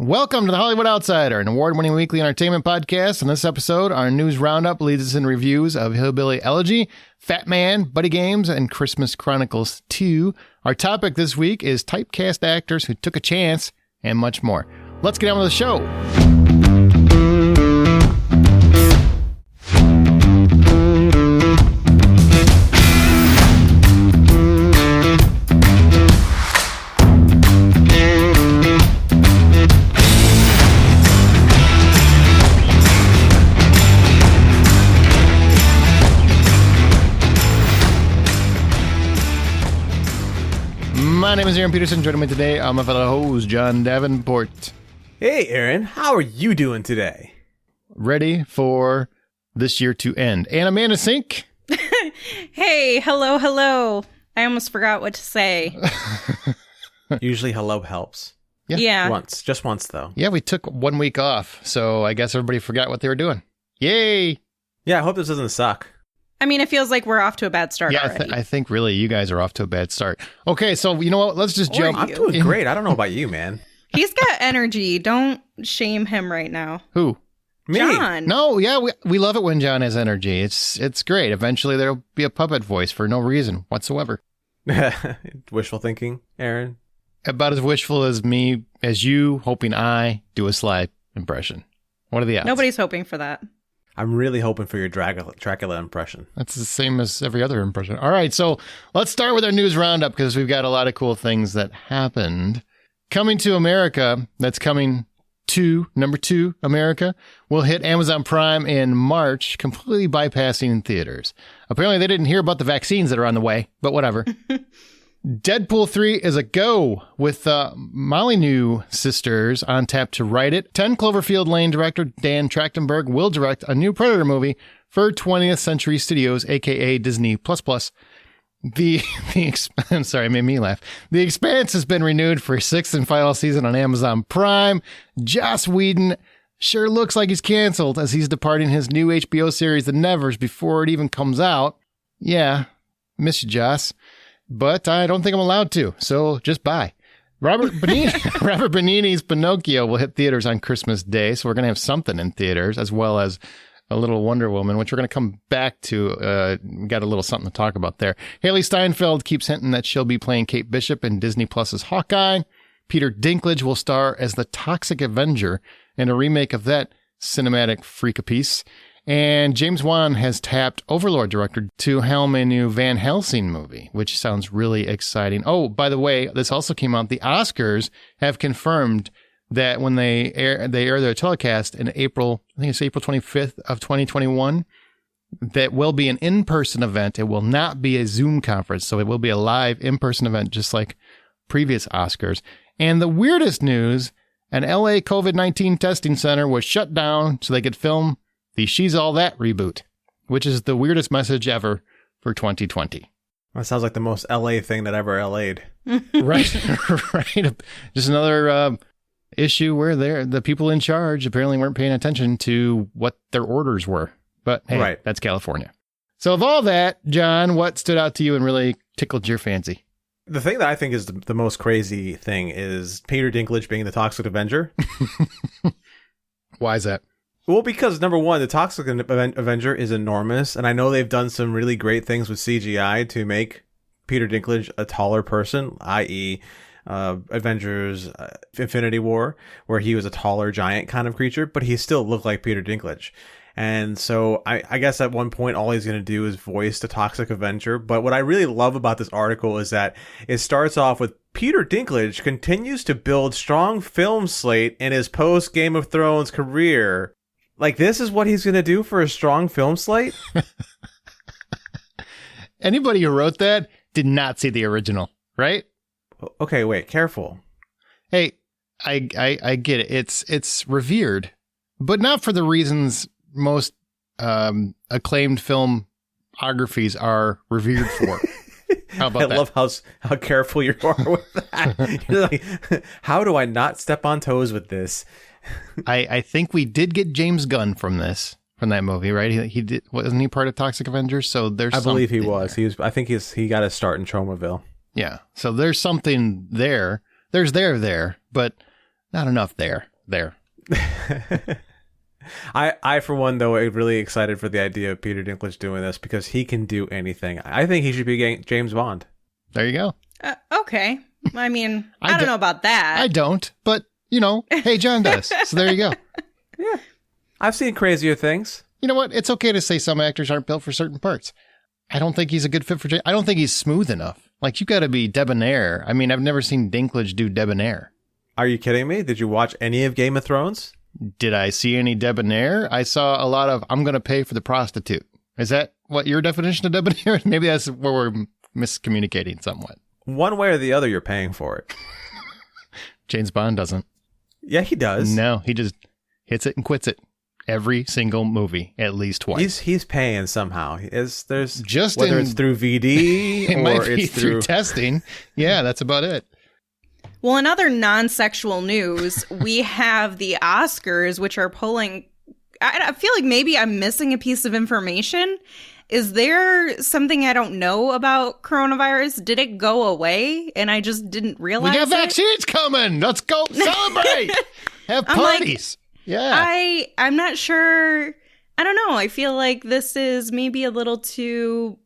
Welcome to the Hollywood Outsider, an award-winning weekly entertainment podcast. In this episode, our news roundup leads us in reviews of Hillbilly Elegy, Fatman, Buddy Games, and Christmas Chronicles 2. Our topic this week is typecast actors who took a chance, and much more. Let's get on with the show. My name is Aaron Peterson. Joining me today are my fellow host, John Davenport. Hey, Aaron. How are you doing today? Ready for this year to end. And Amanda Sink. Hey, hello. I almost forgot what to say. Usually hello helps. Yeah. Just once, though. Yeah, we took 1 week off, so I guess everybody forgot what they were doing. Yay! Yeah, I hope this doesn't suck. I mean, it feels like we're off to a bad start already. I think really you guys are off to a bad start. Okay, so you know what? Let's just jump. I'm doing great. I don't know about you, man. He's got energy. Don't shame him right now. Who? Me? John. No, yeah, we love it when John has energy. It's great. Eventually there'll be a puppet voice for no reason whatsoever. Wishful thinking, Aaron. About as wishful as you hoping I do a Sly impression. What are the odds? Nobody's hoping for that. I'm really hoping for your Dracula impression. That's the same as every other impression. All right, so let's start with our news roundup because we've got a lot of cool things that happened. Coming to America, that's coming to number 2, America, will hit Amazon Prime in March, completely bypassing in theaters. Apparently, they didn't hear about the vaccines that are on the way, but whatever. Deadpool 3 is a go with Molyneux sisters on tap to write it. 10 Cloverfield Lane director Dan Trachtenberg will direct a new Predator movie for 20th Century Studios, a.k.a. Disney++. I'm sorry, it made me laugh. The Expanse has been renewed for a 6th and final season on Amazon Prime. Joss Whedon sure looks like he's canceled as he's departing his new HBO series, The Nevers, before it even comes out. Yeah, miss you, Joss. But I don't think I'm allowed to, so just bye. Robert Benigni's Pinocchio will hit theaters on Christmas Day, so we're going to have something in theaters, as well as a little Wonder Woman, which we're going to come back to. We got a little something to talk about there. Haley Steinfeld keeps hinting that she'll be playing Kate Bishop in Disney Plus's Hawkeye. Peter Dinklage will star as the Toxic Avenger in a remake of that cinematic freak-a-piece. And James Wan has tapped Overlord director to helm a new Van Helsing movie, which sounds really exciting. Oh, by the way, this also came out. The Oscars have confirmed that when they air their telecast in April, I think it's April 25th of 2021, that will be an in-person event. It will not be a Zoom conference, so it will be a live in-person event, just like previous Oscars. And the weirdest news, an LA COVID-19 testing center was shut down so they could film the She's All That reboot, which is the weirdest message ever for 2020. That sounds like the most LA thing that ever LA'd. Right. Just another issue where the people in charge apparently weren't paying attention to what their orders were. But hey, right. That's California. So of all that, John, what stood out to you and really tickled your fancy? The thing that I think is the most crazy thing is Peter Dinklage being the Toxic Avenger. Why is that? Well, because number one, the Toxic Avenger is enormous, and I know they've done some really great things with CGI to make Peter Dinklage a taller person, i.e. Avengers Infinity War, where he was a taller giant kind of creature, but he still looked like Peter Dinklage. And so I guess at one point, all he's going to do is voice the Toxic Avenger. But what I really love about this article is that it starts off with Peter Dinklage continues to build strong film slate in his post Game of Thrones career. Like, this is what he's going to do for a strong film slate? Anybody who wrote that did not see the original, right? Okay, wait, careful. Hey, I get it. It's revered, but not for the reasons most acclaimed filmographies are revered for. How about that? I love how careful you are with that. You're like, how do I not step on toes with this? I think we did get James Gunn from that movie, right? He did, wasn't he part of Toxic Avengers? So there's I believe he was. There. I think he got a start in Tromaville. Yeah. So there's something there. There's there, but not enough there. there. I for one, though, am really excited for the idea of Peter Dinklage doing this because he can do anything. I think he should be James Bond. There you go. Okay. I mean, I don't know about that. I don't, but, you know, hey, John does. So there you go. Yeah. I've seen crazier things. You know what? It's okay to say some actors aren't built for certain parts. I don't think he's a good fit for I don't think he's smooth enough. Like, you got to be debonair. I mean, I've never seen Dinklage do debonair. Are you kidding me? Did you watch any of Game of Thrones? Did I see any debonair? I saw a lot of, I'm going to pay for the prostitute. Is that what your definition of debonair? Maybe that's where we're miscommunicating somewhat. One way or the other, you're paying for it. James Bond doesn't. Yeah, he does. No, he just hits it and quits it. Every single movie, at least twice. He's paying somehow. There's just whether it's through VD it or might be it's through testing. Yeah, that's about it. Well, in other non-sexual news, we have the Oscars, which are pulling. I feel like maybe I'm missing a piece of information. Is there something I don't know about coronavirus? Did it go away and I just didn't realize We got it? vaccines coming. Let's go celebrate. Have parties. Yeah. I'm not sure. I don't know. I feel like this is maybe a little too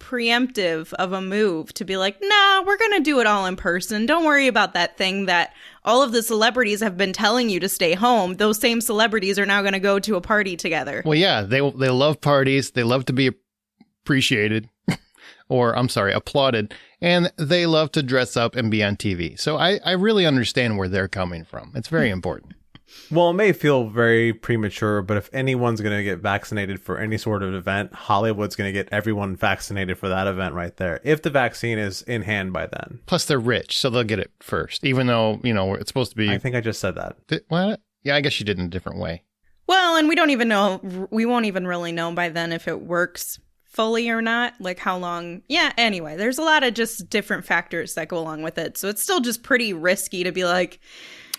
preemptive of a move to be like, nah, we're going to do it all in person. Don't worry about that thing that all of the celebrities have been telling you to stay home. Those same celebrities are now going to go to a party together. Well, yeah, they love parties. They love to be appreciated or, I'm sorry, applauded. And they love to dress up and be on TV. So I really understand where they're coming from. It's very important. Well, it may feel very premature, but if anyone's going to get vaccinated for any sort of event, Hollywood's going to get everyone vaccinated for that event right there, if the vaccine is in hand by then. Plus, they're rich, so they'll get it first, even though, you know, it's supposed to be... I think I just said that. What? Yeah, I guess you did in a different way. Well, and we don't even know, we won't even really know by then if it works fully or not, like how long. Yeah, anyway, there's a lot of just different factors that go along with it. So it's still just pretty risky to be like,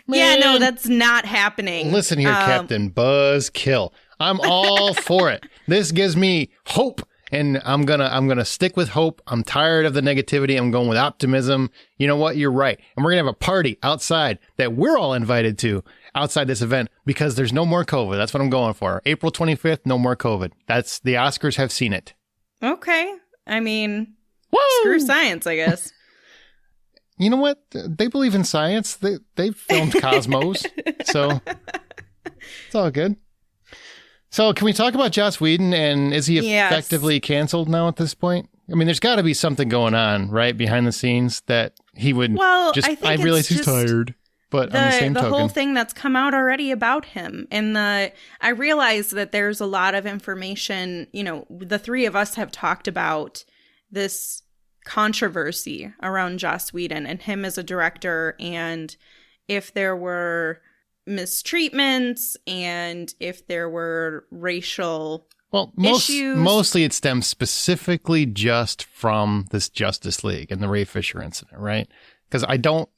yeah, no, that's not happening. Listen here, Captain Buzzkill. I'm all for it. This gives me hope, and I'm gonna stick with hope. I'm tired of the negativity. I'm going with optimism. You know what? You're right. And we're gonna have a party outside that we're all invited to outside this event because there's no more COVID. That's what I'm going for. April 25th, no more COVID. That's the Oscars have seen it. Okay. I mean, Woo! Screw science, I guess. You know what? They believe in science. They filmed Cosmos, so it's all good. So can we talk about Joss Whedon, and is he effectively canceled now at this point? I mean, there's got to be something going on, right, behind the scenes that he would I realize he's tired, but on the same token. The whole thing that's come out already about him. And I realize that there's a lot of information, you know, the three of us have talked about this controversy around Joss Whedon and him as a director, and if there were mistreatments and if there were racial issues. Mostly it stems specifically just from this Justice League and the Ray Fisher incident, right? Because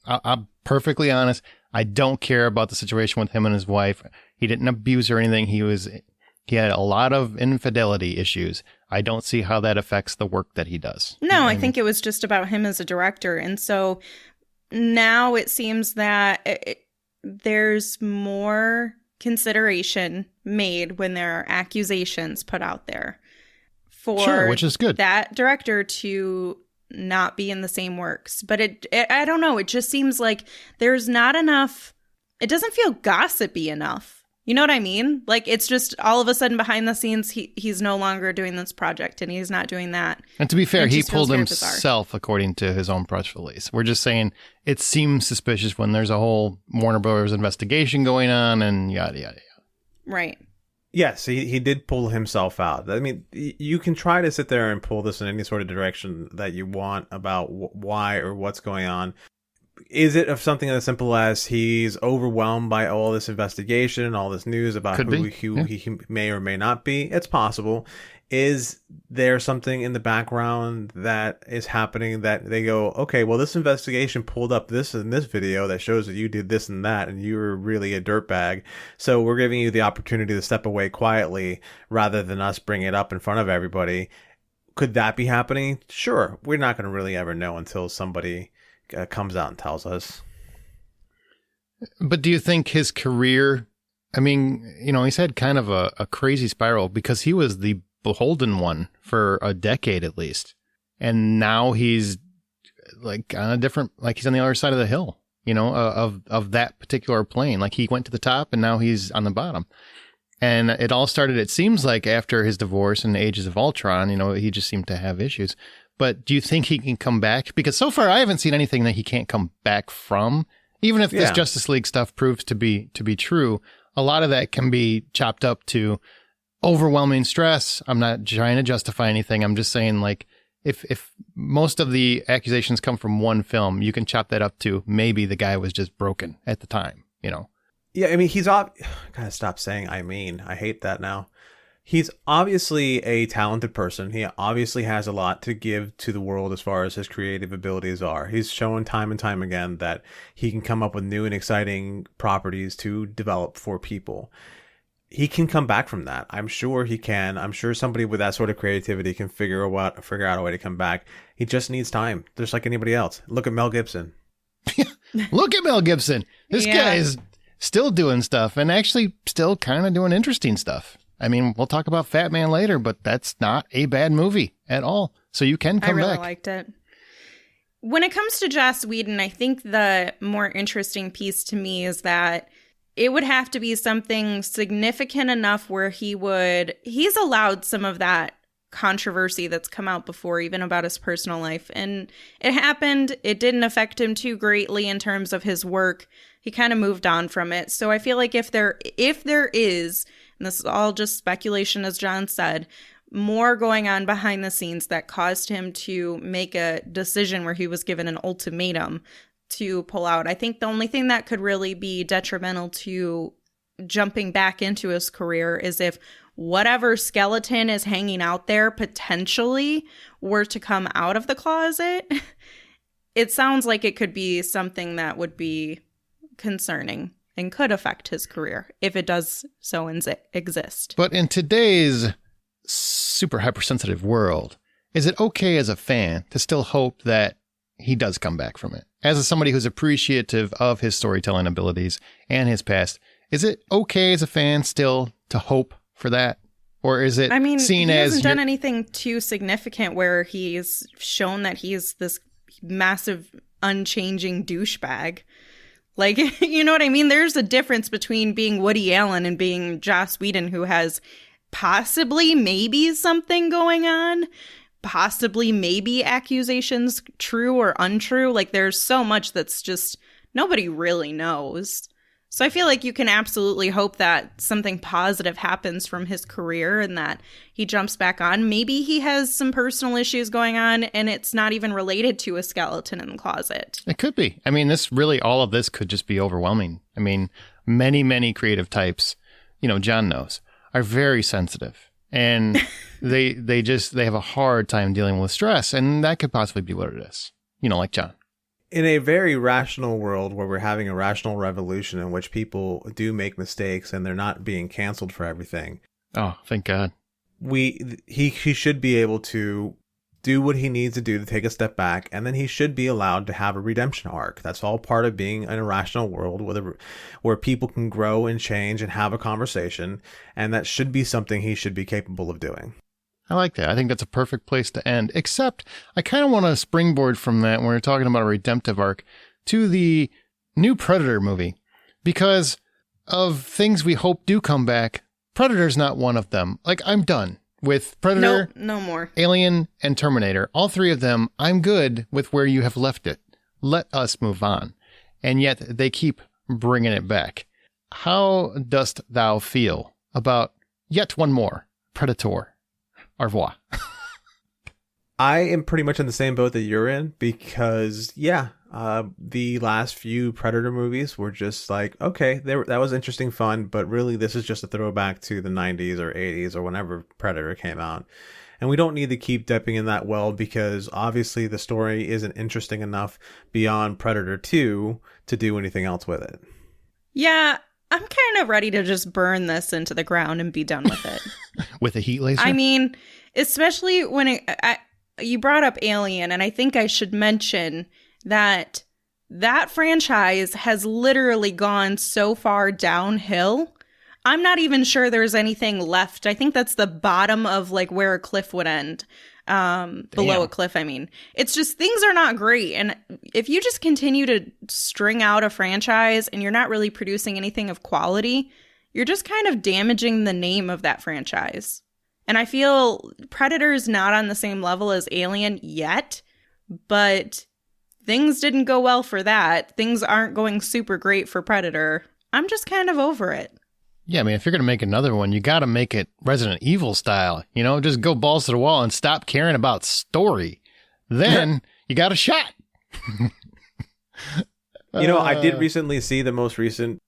I'm perfectly honest, I don't care about the situation with him and his wife. He didn't abuse her or anything. He had a lot of infidelity issues. I don't see how that affects the work that he does. No, I think it was just about him as a director. And so now it seems that there's more consideration made when there are accusations put out there for which is good. That director to not be in the same works. But I don't know. It just seems like there's not enough. It doesn't feel gossipy enough. You know what I mean? Like, it's just all of a sudden behind the scenes, he's no longer doing this project and he's not doing that. And to be fair, he pulled himself according to his own press release. We're just saying it seems suspicious when there's a whole Warner Brothers investigation going on and yada, yada, yada. Right. Yes, he did pull himself out. I mean, you can try to sit there and pull this in any sort of direction that you want about why or what's going on. Is it of something as simple as he's overwhelmed by all this investigation, all this news about who he may or may not be? It's possible. Is there something in the background that is happening that they go, okay, well, this investigation pulled up this in this video that shows that you did this and that, and you were really a dirtbag. So we're giving you the opportunity to step away quietly rather than us bring it up in front of everybody. Could that be happening? Sure. We're not going to really ever know until somebody comes out and tells us. But do you think his career, I mean, he's had kind of a crazy spiral because he was the beholden one for a decade at least. And now he's like on a different, like he's on the other side of the hill, of that particular plane. Like he went to the top and now he's on the bottom. And it all started, it seems like, after his divorce and Ages of Ultron. He just seemed to have issues. But do you think he can come back? Because so far I haven't seen anything that he can't come back from. Even if this Justice League stuff proves to be true, a lot of that can be chopped up to overwhelming stress. I'm not trying to justify anything. I'm just saying, like, if most of the accusations come from one film, you can chop that up to maybe the guy was just broken at the time, Yeah, I mean, gotta stop saying I mean. I hate that now. He's obviously a talented person. He obviously has a lot to give to the world as far as his creative abilities are. He's shown time and time again that he can come up with new and exciting properties to develop for people. He can come back from that. I'm sure he can. I'm sure somebody with that sort of creativity can figure out a way to come back. He just needs time, just like anybody else. Look at Mel Gibson. Look at Mel Gibson. This guy is still doing stuff and actually still kind of doing interesting stuff. I mean, we'll talk about Fatman later, but that's not a bad movie at all. So you can come back. I really liked it. When it comes to Joss Whedon, I think the more interesting piece to me is that it would have to be something significant enough where he's allowed some of that controversy that's come out before, even about his personal life. And it happened. It didn't affect him too greatly in terms of his work. He kind of moved on from it. So I feel like if there is, and this is all just speculation, as John said, more going on behind the scenes that caused him to make a decision where he was given an ultimatum to pull out. I think the only thing that could really be detrimental to jumping back into his career is if whatever skeleton is hanging out there potentially were to come out of the closet. It sounds like it could be something that would be concerning and could affect his career if it does so exist. But in today's super hypersensitive world, is it okay as a fan to still hope that he does come back from it? As somebody who's appreciative of his storytelling abilities and his past, is it okay as a fan still to hope for that? Or is it seen as... he hasn't done anything too significant where he's shown that he's this massive, unchanging douchebag. Like, you know what I mean? There's a difference between being Woody Allen and being Joss Whedon, who has possibly maybe something going on, possibly maybe accusations true or untrue. Like, there's so much that's just nobody really knows. So I feel like you can absolutely hope that something positive happens from his career and that he jumps back on. Maybe he has some personal issues going on and it's not even related to a skeleton in the closet. It could be. I mean, all of this could just be overwhelming. I mean, many creative types, John knows, are very sensitive and they have a hard time dealing with stress, and that could possibly be what it is, like John. In a very rational world where we're having a rational revolution in which people do make mistakes and they're not being canceled for everything. Oh, thank God. He should be able to do what he needs to do to take a step back, and then he should be allowed to have a redemption arc. That's all part of being in a rational world where people can grow and change and have a conversation, and that should be something he should be capable of doing. I like that. I think that's a perfect place to end, except I kind of want to springboard from that when we're talking about a redemptive arc to the new Predator movie, because of things we hope do come back. Predator's not one of them. Like, I'm done with Predator, no more. Alien, and Terminator. All three of them, I'm good with where you have left it. Let us move on. And yet they keep bringing it back. How dost thou feel about yet one more Predator? Au revoir. I am pretty much in the same boat that you're in because, the last few Predator movies were just like, okay, that was interesting fun, but really this is just a throwback to the 90s or 80s or whenever Predator came out. And we don't need to keep dipping in that well because obviously the story isn't interesting enough beyond Predator 2 to do anything else with it. Yeah, I'm kind of ready to just burn this into the ground and be done with it. With a heat laser? I mean, especially when you brought up Alien, and I think I should mention that that franchise has literally gone so far downhill. I'm not even sure there's anything left. I think that's the bottom of like where a cliff would end. Below a cliff, I mean. It's just things are not great. And if you just continue to string out a franchise and you're not really producing anything of quality, you're just kind of damaging the name of that franchise. And I feel Predator is not on the same level as Alien yet, but things didn't go well for that. Things aren't going super great for Predator. I'm just kind of over it. Yeah, I mean, if you're going to make another one, you got to make it Resident Evil style. You know, just go balls to the wall and stop caring about story. Then you got a shot. I did recently see the most recent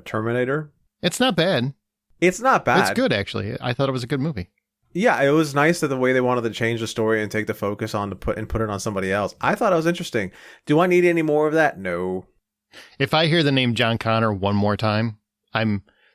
Terminator. It's not bad. It's not bad. It's good, actually. I thought it was a good movie. Yeah, it was nice that the way they wanted to change the story and take the focus on put it on somebody else. I thought it was interesting. Do I need any more of that? No. If I hear the name John Connor one more time,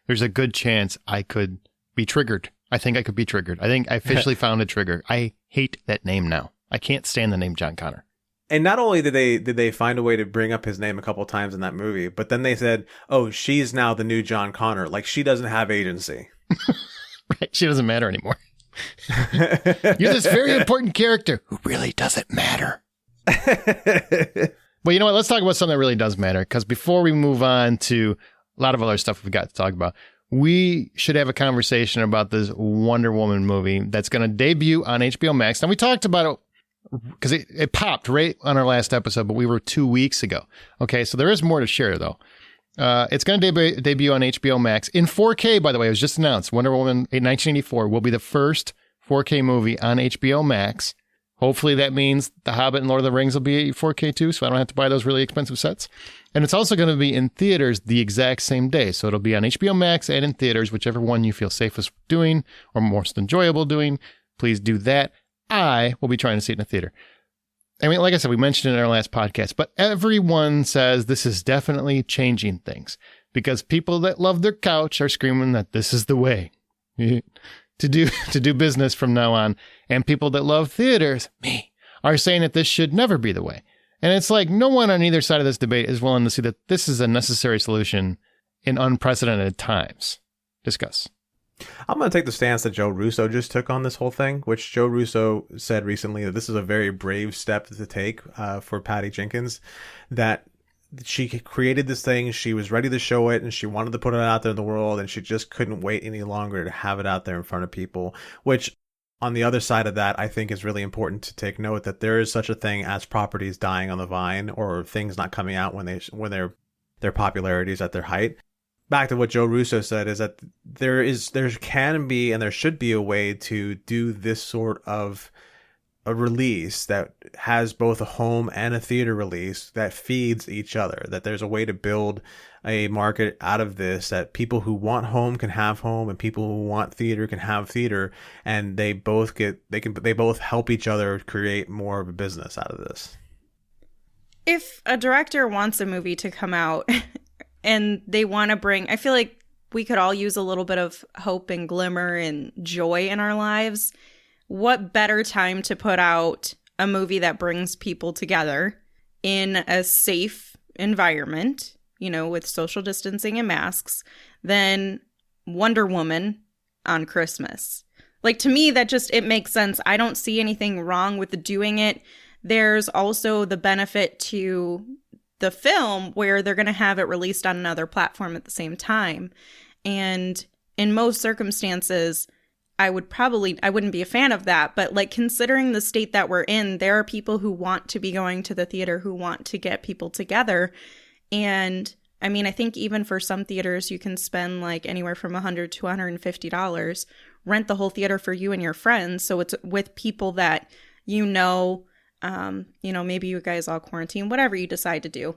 there's a good chance I could be triggered. I think I could be triggered. I think I officially found a trigger. I hate that name now. I can't stand the name John Connor. And not only did they find a way to bring up his name a couple times in that movie, but then they said, "Oh, she's now the new John Connor." Like she doesn't have agency. Right? She doesn't matter anymore. You're this very important character who really doesn't matter. Well, you know what? Let's talk about something that really does matter. Because before we move on to a lot of other stuff we've got to talk about, we should have a conversation about this Wonder Woman movie that's going to debut on HBO Max. Now, we talked about it because it popped right on our last episode, but we were 2 weeks ago. Okay, so there is more to share, though. It's going to debut on HBO Max in 4K, by the way. It was just announced. Wonder Woman 1984 will be the first 4K movie on HBO Max. Hopefully that means The Hobbit and Lord of the Rings will be 4K too, so I don't have to buy those really expensive sets. And it's also going to be in theaters the exact same day. So it'll be on HBO Max and in theaters, whichever one you feel safest doing or most enjoyable doing. Please do that. I will be trying to see it in a theater. I mean, like I said, we mentioned it in our last podcast, but everyone says this is definitely changing things because people that love their couch are screaming that this is the way to do business from now on. And people that love theaters, me, are saying that this should never be the way. And it's like no one on either side of this debate is willing to see that this is a necessary solution in unprecedented times. Discuss. I'm going to take the stance that Joe Russo just took on this whole thing, which Joe Russo said recently that this is a very brave step to take for Patty Jenkins, that she created this thing, she was ready to show it, and she wanted to put it out there in the world, and she just couldn't wait any longer to have it out there in front of people, which on the other side of that, I think is really important to take note that there is such a thing as properties dying on the vine or things not coming out when their popularity is at their height. Back to what Joe Russo said is that there can be and there should be a way to do this sort of a release that has both a home and a theater release that feeds each other, that there's a way to build a market out of this, that people who want home can have home and people who want theater can have theater, and they both help each other create more of a business out of this. If a director wants a movie to come out and they want to bring, I feel like we could all use a little bit of hope and glimmer and joy in our lives. What better time to put out a movie that brings people together in a safe environment, with social distancing and masks, than Wonder Woman on Christmas? Like, to me, it makes sense. I don't see anything wrong with doing it. There's also the benefit to the film where they're going to have it released on another platform at the same time. And in most circumstances, I wouldn't be a fan of that. But like, considering the state that we're in, there are people who want to be going to the theater, who want to get people together. And I mean, I think even for some theaters, you can spend like anywhere from $100 to $150, rent the whole theater for you and your friends. So it's with people that maybe you guys all quarantine, whatever you decide to do.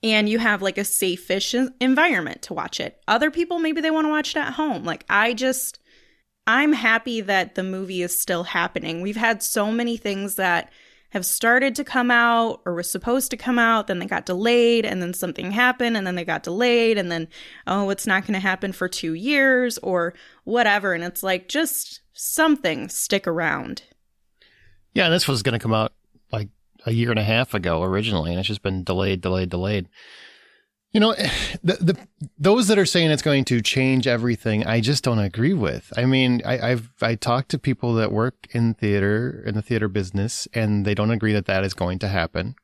And you have like a safe-ish environment to watch it. Other people, maybe they want to watch it at home. Like, I'm happy that the movie is still happening. We've had so many things that have started to come out or were supposed to come out, then they got delayed, and then something happened, and then they got delayed, and then, it's not going to happen for 2 years or whatever. And it's like, just something, stick around. Yeah, this was going to come out like a year and a half ago originally, and it's just been delayed. Those that are saying it's going to change everything, I just don't agree with. I mean, I talked to people that work in the theater business, and they don't agree that is going to happen.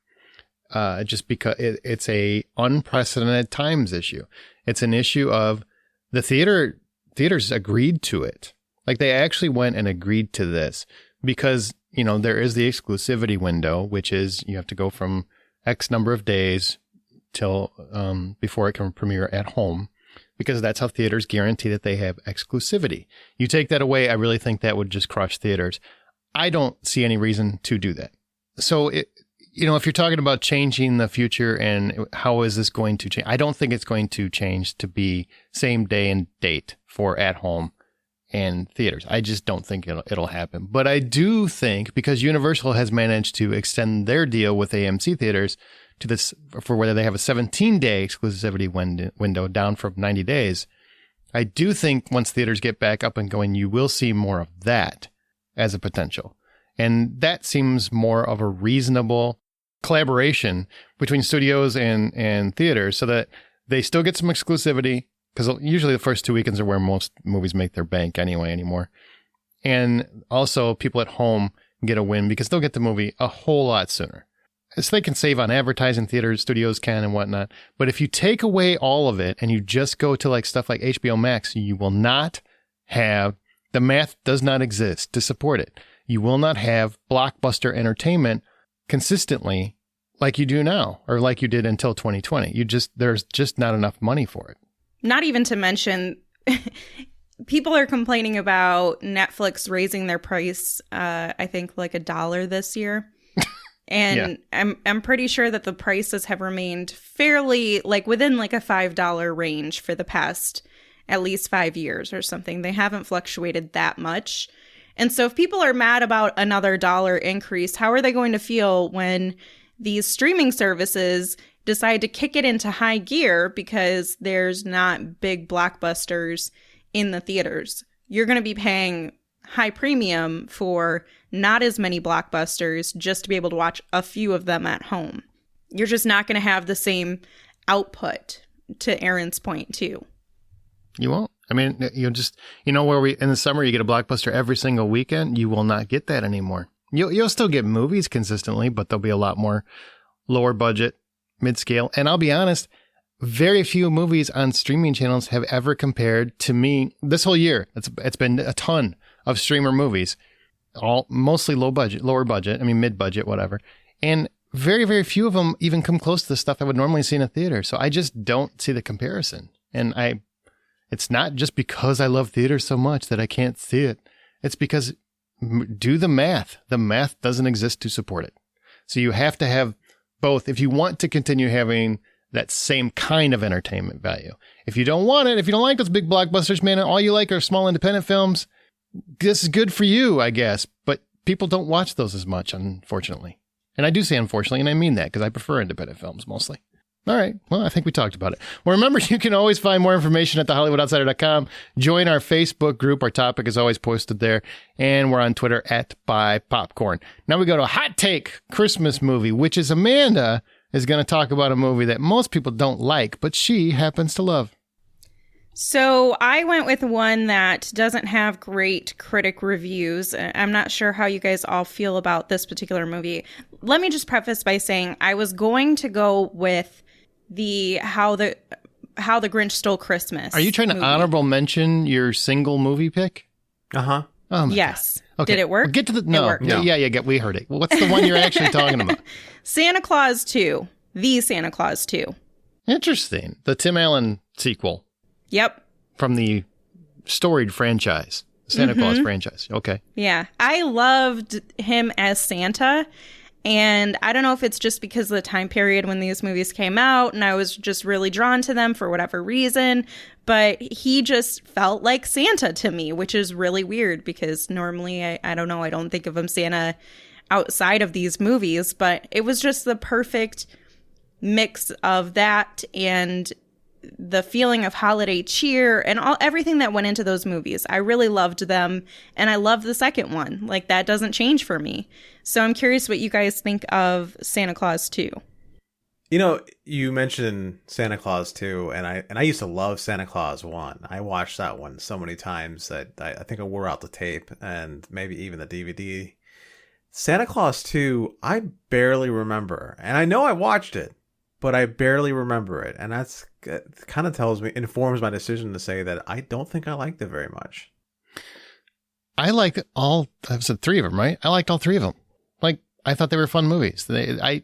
Just because it's a unprecedented times issue. It's an issue of the theaters agreed to it. Like, they actually went and agreed to this because, there is the exclusivity window, which is you have to go from X number of days till before it can premiere at home, because that's how theaters guarantee that they have exclusivity. You take that away, I really think that would just crush theaters. I don't see any reason to do that. So, if you're talking about changing the future and how is this going to change, I don't think it's going to change to be same day and date for at home and theaters. I just don't think it'll happen. But I do think, because Universal has managed to extend their deal with AMC theaters to this, for whether they have a 17-day exclusivity window down from 90 days, I do think once theaters get back up and going, you will see more of that as a potential. And that seems more of a reasonable collaboration between studios and theaters, so that they still get some exclusivity, because usually the first 2 weekends are where most movies make their bank anymore. And also people at home get a win because they'll get the movie a whole lot sooner. So they can save on advertising, theaters, studios can, and whatnot. But if you take away all of it and you just go to stuff like HBO Max, you will not have, the math does not exist to support it. You will not have blockbuster entertainment consistently like you do now, or like you did until 2020. There's just not enough money for it. Not even to mention, people are complaining about Netflix raising their price, I think $1 this year. And yeah. I'm pretty sure that the prices have remained fairly within a $5 range for the past at least 5 years or something. They haven't fluctuated that much. And so if people are mad about another $1 increase, how are they going to feel when these streaming services decide to kick it into high gear because there's not big blockbusters in the theaters? You're going to be paying high premium for not as many blockbusters just to be able to watch a few of them at home. You're just not going to have the same output, to Aaron's point, too. You won't. I mean, where in the summer you get a blockbuster every single weekend, you will not get that anymore. You'll still get movies consistently, but there'll be a lot more lower budget, mid-scale. And I'll be honest, very few movies on streaming channels have ever compared to me this whole year. It's been a ton of streamer movies, all mostly lower budget, mid-budget, whatever. And very, very few of them even come close to the stuff I would normally see in a theater. So I just don't see the comparison. And it's not just because I love theater so much that I can't see it. It's because do the math. The math doesn't exist to support it. So you have to have both if you want to continue having that same kind of entertainment value. If you don't want it, if you don't like those big blockbusters, man, all you like are small independent films, this is good for you, I guess. But people don't watch those as much, unfortunately. And I do say unfortunately, and I mean that because I prefer independent films mostly. All right. Well, I think we talked about it. Well, remember, you can always find more information at thehollywoodoutsiders.com. Join our Facebook group. Our topic is always posted there. And we're on Twitter at @BuyPopcorn. Now we go to a hot take Christmas movie, which is Amanda is going to talk about a movie that most people don't like, but she happens to love. So I went with one that doesn't have great critic reviews. I'm not sure how you guys all feel about this particular movie. Let me just preface by saying I was going to go with How the Grinch Stole Christmas. Are you trying to honorable mention your single movie pick? Uh-huh. Oh my yes. God. Okay. Did it work? Get to the no. Yeah, we heard it. What's the one you're actually talking about? Santa Claus 2. The Santa Claus 2. Interesting. The Tim Allen sequel. Yep. From the storied franchise. Santa Claus franchise. Okay. Yeah. I loved him as Santa. And I don't know if it's just because of the time period when these movies came out and I was just really drawn to them for whatever reason, but he just felt like Santa to me, which is really weird because normally, I don't know, I don't think of him Santa outside of these movies, but it was just the perfect mix of that and the feeling of holiday cheer and everything that went into those movies. I really loved them, and I love the second one. Like, that doesn't change for me. So I'm curious what you guys think of Santa Claus 2. You know, you mentioned Santa Claus 2, and I used to love Santa Claus 1. I watched that one so many times that I think I wore out the tape and maybe even the DVD. Santa Claus 2, I barely remember. And I know I watched it, but I barely remember it. And that's kind of informs my decision to say that I don't think I liked it very much. I liked I've said 3 of them, right? I liked all 3 of them. Like, I thought they were fun movies. I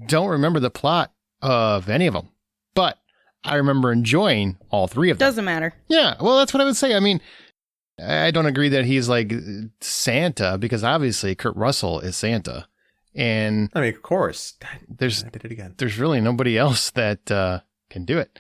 don't remember the plot of any of them, but I remember enjoying all 3 of them. Doesn't matter. Yeah, well, that's what I would say. I mean, I don't agree that he's like Santa, because obviously Kurt Russell is Santa. And I mean, of course, I did it again. There's really nobody else that can do it.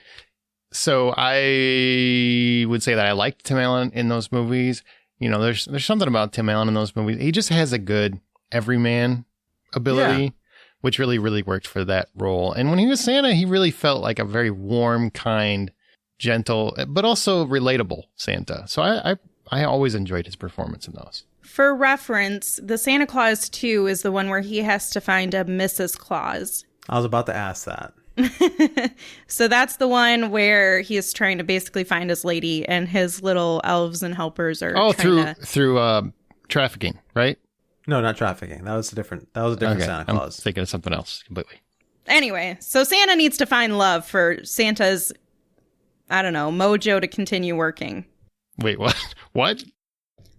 So I would say that I liked Tim Allen in those movies. You know, there's something about Tim Allen in those movies. He just has a good everyman ability, which really, really worked for that role. And when he was Santa, he really felt like a very warm, kind, gentle, but also relatable Santa. So I always enjoyed his performance in those. For reference, the Santa Claus 2 is the one where he has to find a Mrs. Claus. I was about to ask that. So that's the one where he is trying to basically find his lady, and his little elves and helpers are through trafficking, right? No, not trafficking. That was a different Santa Claus. I'm thinking of something else completely. Anyway, so Santa needs to find love for Santa's, I don't know, mojo to continue working. Wait, what? What?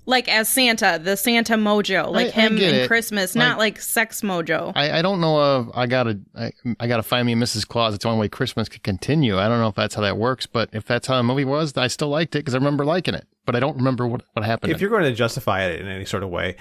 Like, as Santa, the Santa mojo, like him in Christmas, not like sex mojo. I don't know. I gotta find me Mrs. Claus. It's the only way Christmas could continue. I don't know if that's how that works, but if that's how the movie was, I still liked it because I remember liking it. But I don't remember what happened. If you're going to justify it in any sort of way,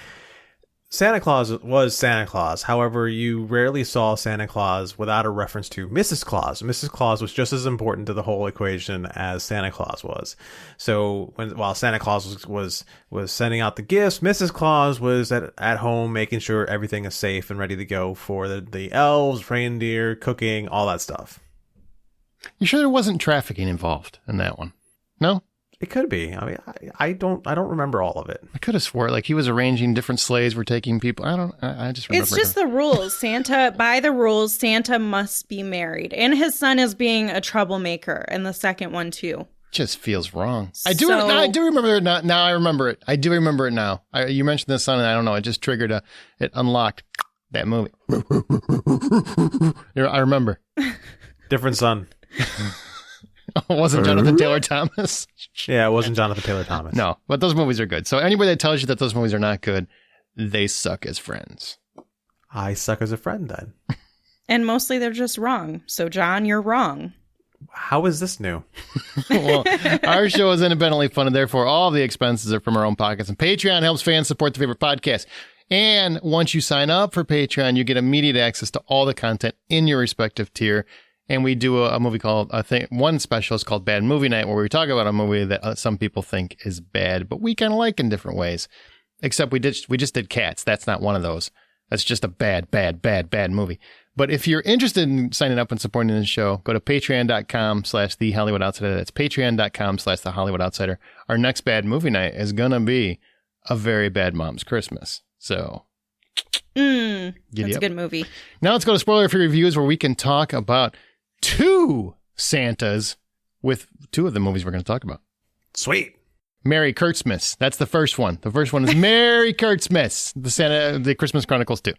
Santa Claus was Santa Claus. However, you rarely saw Santa Claus without a reference to Mrs. Claus. Mrs. Claus was just as important to the whole equation as Santa Claus was. So while Santa Claus was sending out the gifts, Mrs. Claus was at home making sure everything is safe and ready to go for the elves, reindeer, cooking, all that stuff. You sure there wasn't trafficking involved in that one? No? It could be. I mean, I don't remember all of it. I could have swore like he was arranging different sleighs were taking people. I just remember. It's just the rules. By the rules, Santa must be married. And his son is being a troublemaker in the second one, too. Just feels wrong. I do remember it now. Now I remember it. I do remember it now. You mentioned the son, and I don't know. It just triggered it unlocked that movie. I remember. Different son. It wasn't Jonathan Taylor Thomas. Yeah, it wasn't Jonathan Taylor Thomas. No, but those movies are good. So anybody that tells you that those movies are not good, they suck as friends. I suck as a friend then. And mostly they're just wrong. So John, you're wrong. How is this new? Well, our show is independently funded, therefore all of the expenses are from our own pockets. And Patreon helps fans support their favorite podcast. And once you sign up for Patreon, you get immediate access to all the content in your respective tier. And we do a movie called, I think one special is called Bad Movie Night, where we talk about a movie that some people think is bad, but we kind of like in different ways. Except we just did Cats. That's not one of those. That's just a bad movie. But if you're interested in signing up and supporting the show, go to patreon.com/The Hollywood Outsider. That's patreon.com/The Hollywood Outsider. Our next Bad Movie Night is going to be A Very Bad Mom's Christmas. So that's a good movie. Now let's go to spoiler-free reviews, where we can talk about 2 Santas with 2 of the movies we're going to talk about. Sweet. Merry Kurtzmas. That's the first one. The first one is Merry Kurtzmas. The Christmas Chronicles 2.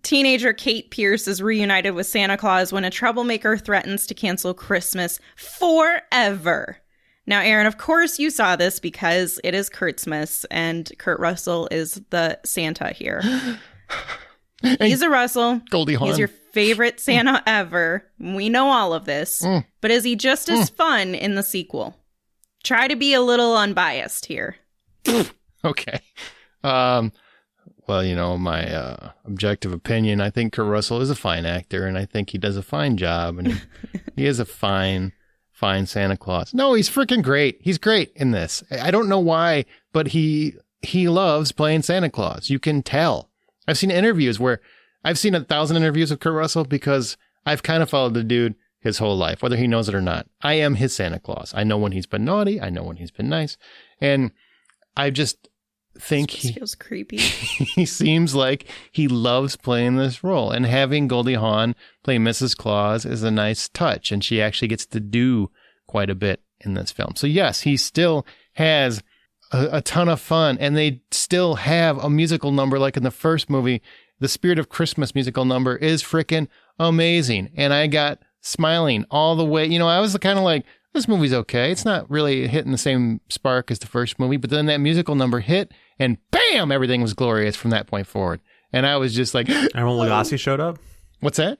Teenager Kate Pierce is reunited with Santa Claus when a troublemaker threatens to cancel Christmas forever. Now, Aaron, of course you saw this because it is Kurtzmas and Kurt Russell is the Santa here. He's a Russell. Goldie Hawn. He's your favorite Santa ever. We know all of this. But is he just as fun in the sequel? Try to be a little unbiased here. Okay. Well, you know, my objective opinion, I think Kurt Russell is a fine actor, and I think he does a fine job, and he is a fine Santa Claus. No, he's freaking great. He's great in this. I don't know why, but he loves playing Santa Claus. You can tell. I've seen 1,000 interviews with Kurt Russell because I've kind of followed the dude his whole life, whether he knows it or not. I am his Santa Claus. I know when he's been naughty. I know when he's been nice. And I just think This feels creepy. he seems like he loves playing this role. And having Goldie Hawn play Mrs. Claus is a nice touch. And she actually gets to do quite a bit in this film. So yes, he still has a ton of fun. And they still have a musical number like in the first movie. The Spirit of Christmas musical number is freaking amazing. And I got smiling all the way. You know, I was kind of like, this movie's okay. It's not really hitting the same spark as the first movie. But then that musical number hit and bam, everything was glorious from that point forward. And I was just like, Emerald Lagasse showed up. What's that?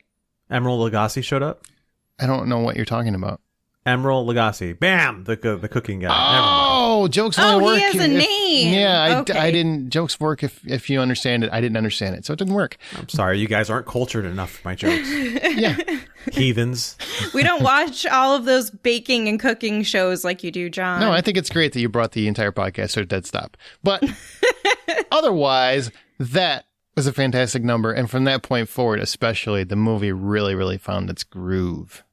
Emerald Lagasse showed up. I don't know what you're talking about. Emerald Lagasse. Bam! The cooking guy. Oh, jokes only work. He has a name. Yeah, Okay. I didn't. Jokes work if you understand it. I didn't understand it, so it didn't work. I'm sorry, you guys aren't cultured enough for my jokes. Yeah. Heathens. We don't watch all of those baking and cooking shows like you do, John. No, I think it's great that you brought the entire podcast to a dead stop. But otherwise, that was a fantastic number. And from that point forward, especially, the movie really, really found its groove.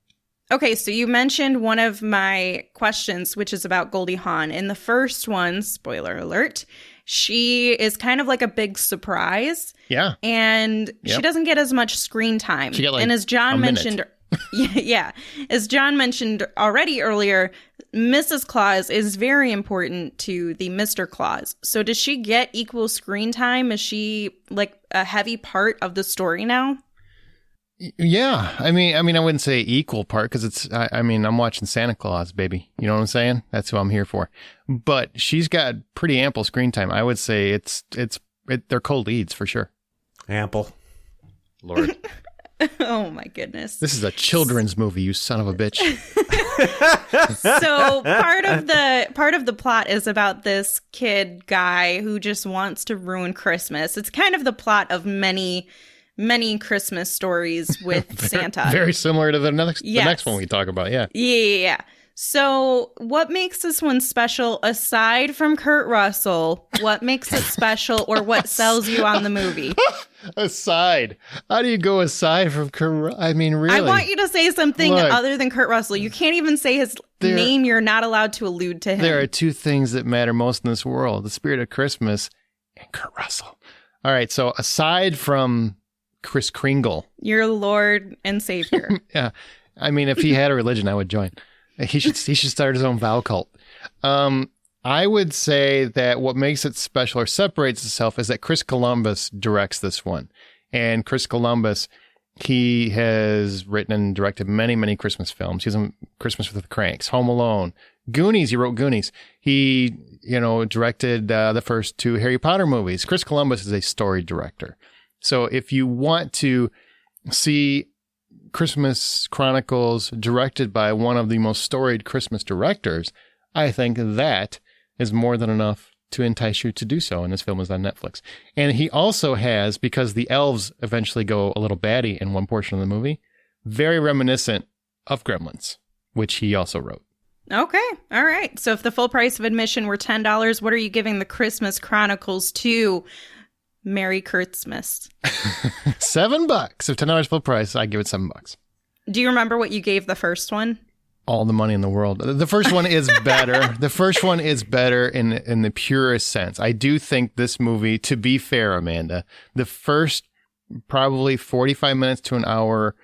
Okay, so you mentioned one of my questions, which is about Goldie Hawn. In the first one, spoiler alert, she is kind of like a big surprise. Yeah. And she doesn't get as much screen time. She got like and as John mentioned, yeah, as John mentioned already earlier, Mrs. Claus is very important to the Mr. Claus. So does she get equal screen time? Is she like a heavy part of the story now? Yeah, I mean, I wouldn't say equal part because I'm watching Santa Claus, baby. You know what I'm saying? That's who I'm here for. But she's got pretty ample screen time. I would say they're co-leads for sure. Ample. Lord, Oh my goodness! this is a children's movie, you son of a bitch. So part of the plot is about this kid guy who just wants to ruin Christmas. It's kind of the plot of many Christmas stories with Santa. Very similar to the next Yes. one we talk about. Yeah. Yeah. So what makes this one special aside from Kurt Russell? What makes it special or what sells you on the movie? Aside. How do you go aside from I mean, really? I want you to say something Look. other than Kurt Russell. You can't even say his name. You're not allowed to allude to him. There are two things that matter most in this world: the Spirit of Christmas and Kurt Russell. All right. So aside from Kris Kringle, Your Lord and Savior. yeah, I mean, if he had a religion, I would join. He should start his own vow cult. I would say that what makes it special or separates itself is that Chris Columbus directs this one. And Chris Columbus, he has written and directed many Christmas films. He's in Christmas with the Cranks, Home Alone, Goonies. He wrote Goonies. He, directed the first two Harry Potter movies. Chris Columbus is a story director. So if you want to see Christmas Chronicles directed by one of the most storied Christmas directors, I think that is more than enough to entice you to do so. And this film is on Netflix. And he also has, because the elves eventually go a little batty in one portion of the movie, very reminiscent of Gremlins, which he also wrote. Okay. All right. So if the full price of admission were $10, what are you giving the Christmas Chronicles to? Merry Kurtzmas. $7. If $10 full price, I give it $7. Do you remember what you gave the first one? All the money in the world. The first one is better. The first one is better in the purest sense. I do think this movie, to be fair, Amanda, the first probably 45 minutes to an hour,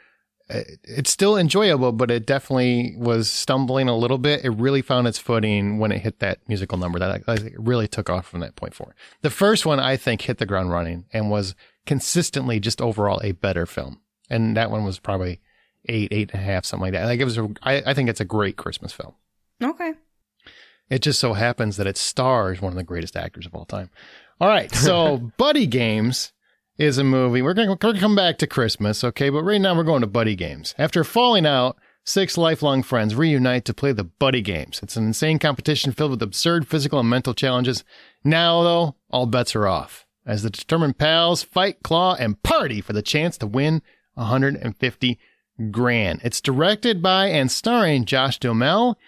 it's still enjoyable, but it definitely was stumbling a little bit. It really found its footing when it hit that musical number. That it really took off from that point forward. The first one, I think, hit the ground running and was consistently just overall a better film. And that one was probably 8.5, something like that. I think it's a great Christmas film. Okay. It just so happens that it stars one of the greatest actors of all time. All right, so Buddy Games is a movie. We're going to come back to Christmas, okay? But right now we're going to Buddy Games. After falling out, 6 lifelong friends reunite to play the Buddy Games. It's an insane competition filled with absurd physical and mental challenges. Now, though, all bets are off as the determined pals fight, claw, and party for the chance to win $150 grand. It's directed by and starring Josh Duhamel,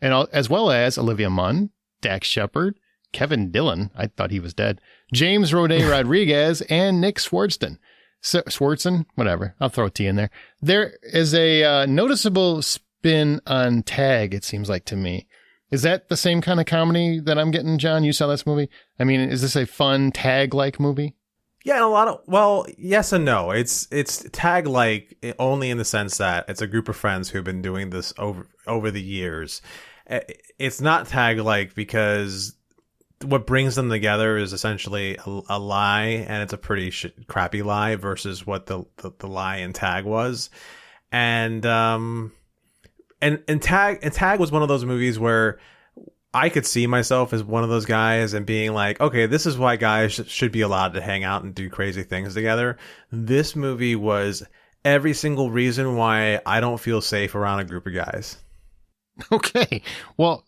and as well as Olivia Munn, Dax Shepard, Kevin Dillon, I thought he was dead, James Roday Rodriguez, and Nick Swardson. Swartzen, whatever. I'll throw a T in there. There is a noticeable spin on Tag, it seems like to me. Is that the same kind of comedy that I'm getting, John? You saw this movie? I mean, is this a fun Tag-like movie? Yeah, and well, yes and no. It's Tag-like only in the sense that it's a group of friends who've been doing this over the years. It's not Tag-like because what brings them together is essentially a lie, and it's a pretty crappy lie versus what the lie in Tag was. And Tag was one of those movies where I could see myself as one of those guys and being like, okay, this is why guys should be allowed to hang out and do crazy things together. This movie was every single reason why I don't feel safe around a group of guys. Okay. Well,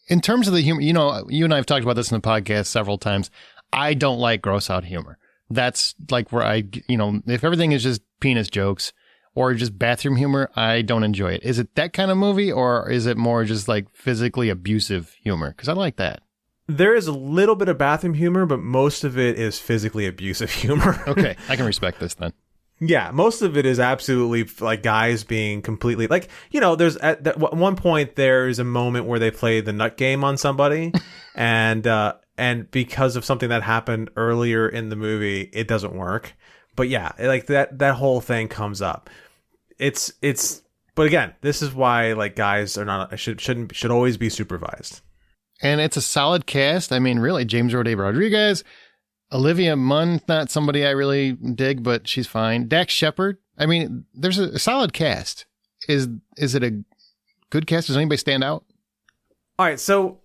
in terms of the humor, you know, you and I have talked about this in the podcast several times. I don't like gross out humor. That's like where if everything is just penis jokes or just bathroom humor, I don't enjoy it. Is it that kind of movie, or is it more just like physically abusive humor? Because I like that. There is a little bit of bathroom humor, but most of it is physically abusive humor. Okay, I can respect this then. Yeah, most of it is absolutely like guys being completely like, there's at one point there's a moment where they play the nut game on somebody and because of something that happened earlier in the movie, it doesn't work. But yeah, like that whole thing comes up. But again, this is why like guys are not should always be supervised. And it's a solid cast. I mean, really, James Rodriguez, Olivia Munn, not somebody I really dig, but she's fine. Dax Shepard. I mean, there's a solid cast. Is it a good cast? Does anybody stand out? All right, so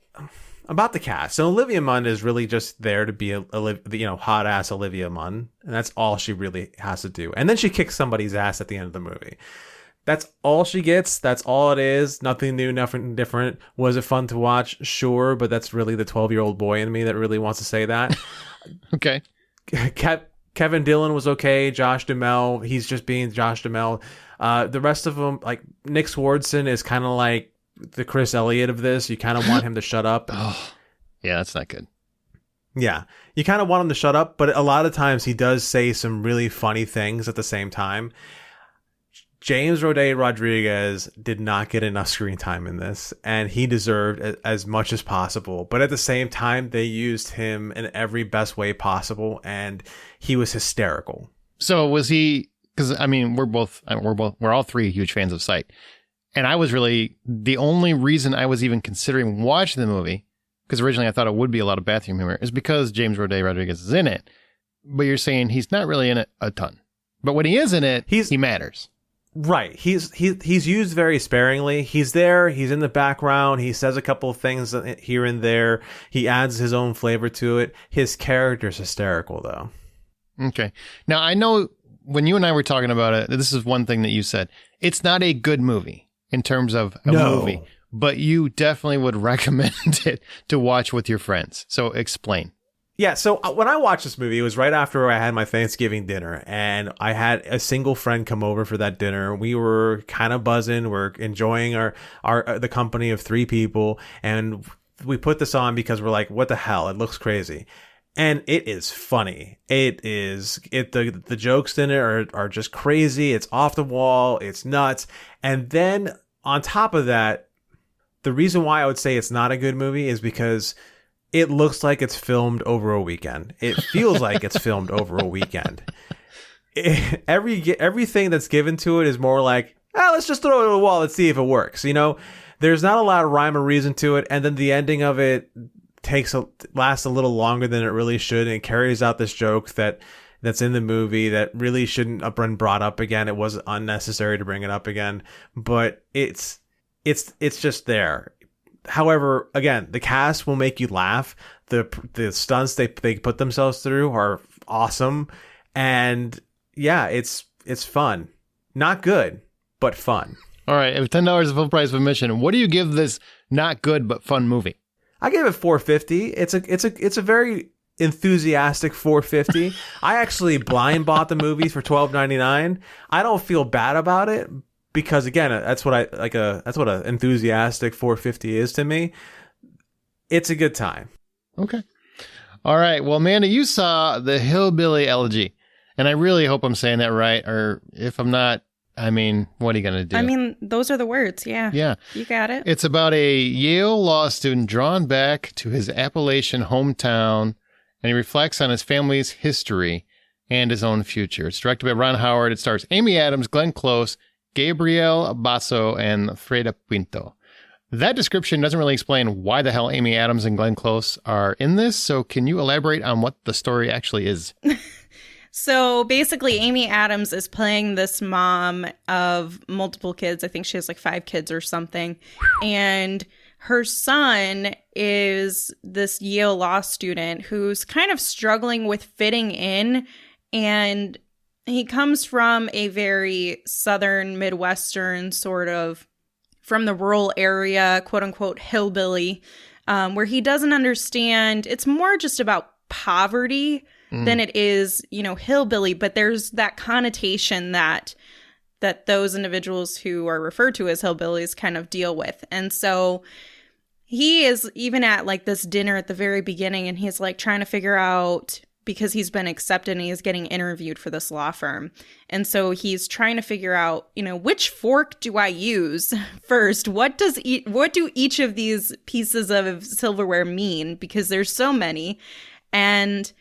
about the cast. So Olivia Munn is really just there to be hot ass Olivia Munn, and that's all she really has to do. And then she kicks somebody's ass at the end of the movie. That's all she gets. That's all it is. Nothing new, nothing different. Was it fun to watch? Sure, but that's really the 12-year-old boy in me that really wants to say that. Okay. Kevin Dillon was okay. Josh Duhamel, he's just being Josh Duhamel. The rest of them, like Nick Swardson, is kind of like the Chris Elliott of this. You kind of want him to shut up. Oh, yeah, that's not good. Yeah, you kind of want him to shut up, but a lot of times he does say some really funny things at the same time. James Rodriguez did not get enough screen time in this, and he deserved as much as possible. But at the same time, they used him in every best way possible, and he was hysterical. So was he? Because I mean, we're all three huge fans of Psych, and I was really the only reason I was even considering watching the movie, because originally I thought it would be a lot of bathroom humor, is because James Rodriguez is in it. But you're saying he's not really in it a ton. But when he is in it, he matters. Right. He's used very sparingly. He's there. He's in the background. He says a couple of things here and there. He adds his own flavor to it. His character's hysterical, though. Okay. Now, I know when you and I were talking about it, this is one thing that you said. It's not a good movie in terms of a movie, but you definitely would recommend it to watch with your friends. So explain. Yeah, so when I watched this movie, it was right after I had my Thanksgiving dinner, and I had a single friend come over for that dinner. We were kind of buzzing. We're enjoying the company of three people, and we put this on because we're like, what the hell? It looks crazy. And it is funny. The jokes in it are just crazy. It's off the wall. It's nuts. And then on top of that, the reason why I would say it's not a good movie is because it looks like it's filmed over a weekend. It feels like it's filmed over a weekend. Everything that's given to it is more like, let's just throw it at the wall. Let's see if it works. There's not a lot of rhyme or reason to it. And then the ending of it lasts a little longer than it really should, and carries out this joke that's in the movie that really shouldn't have been brought up again. It was unnecessary to bring it up again, but it's just there. However, again, the cast will make you laugh. The stunts they put themselves through are awesome, and yeah, it's fun. Not good, but fun. All right, if $10 is full price of admission, what do you give this not good but fun movie? I gave it $4.50. It's a very enthusiastic $4.50. I actually blind bought the movie for $12.99. I don't feel bad about it, because again, that's what an enthusiastic $4.50 is to me. It's a good time. Okay. All right. Well, Amanda, you saw the Hillbilly Elegy, And I really hope I'm saying that right. Or if I'm not, I mean, what are you going to do? I mean, those are the words. Yeah. Yeah. You got it. It's about a Yale law student drawn back to his Appalachian hometown, and he reflects on his family's history and his own future. It's directed by Ron Howard. It stars Amy Adams, Glenn Close, Gabriel Basso, and Freda Pinto. That description doesn't really explain why the hell Amy Adams and Glenn Close are in this, so can you elaborate on what the story actually is? So basically, Amy Adams is playing this mom of multiple kids. I think she has like 5 kids or something. And her son is this Yale law student who's kind of struggling with fitting in. And he comes from a very southern, Midwestern sort of, from the rural area, quote unquote, hillbilly, where he doesn't understand. It's more just about poverty than it is, hillbilly. But there's that connotation that those individuals who are referred to as hillbillies kind of deal with. And so he is even at like this dinner at the very beginning, and he's like trying to figure out, because he's been accepted and he's getting interviewed for this law firm. And so he's trying to figure out, which fork do I use first? What do each of these pieces of silverware mean? Because there's so many. And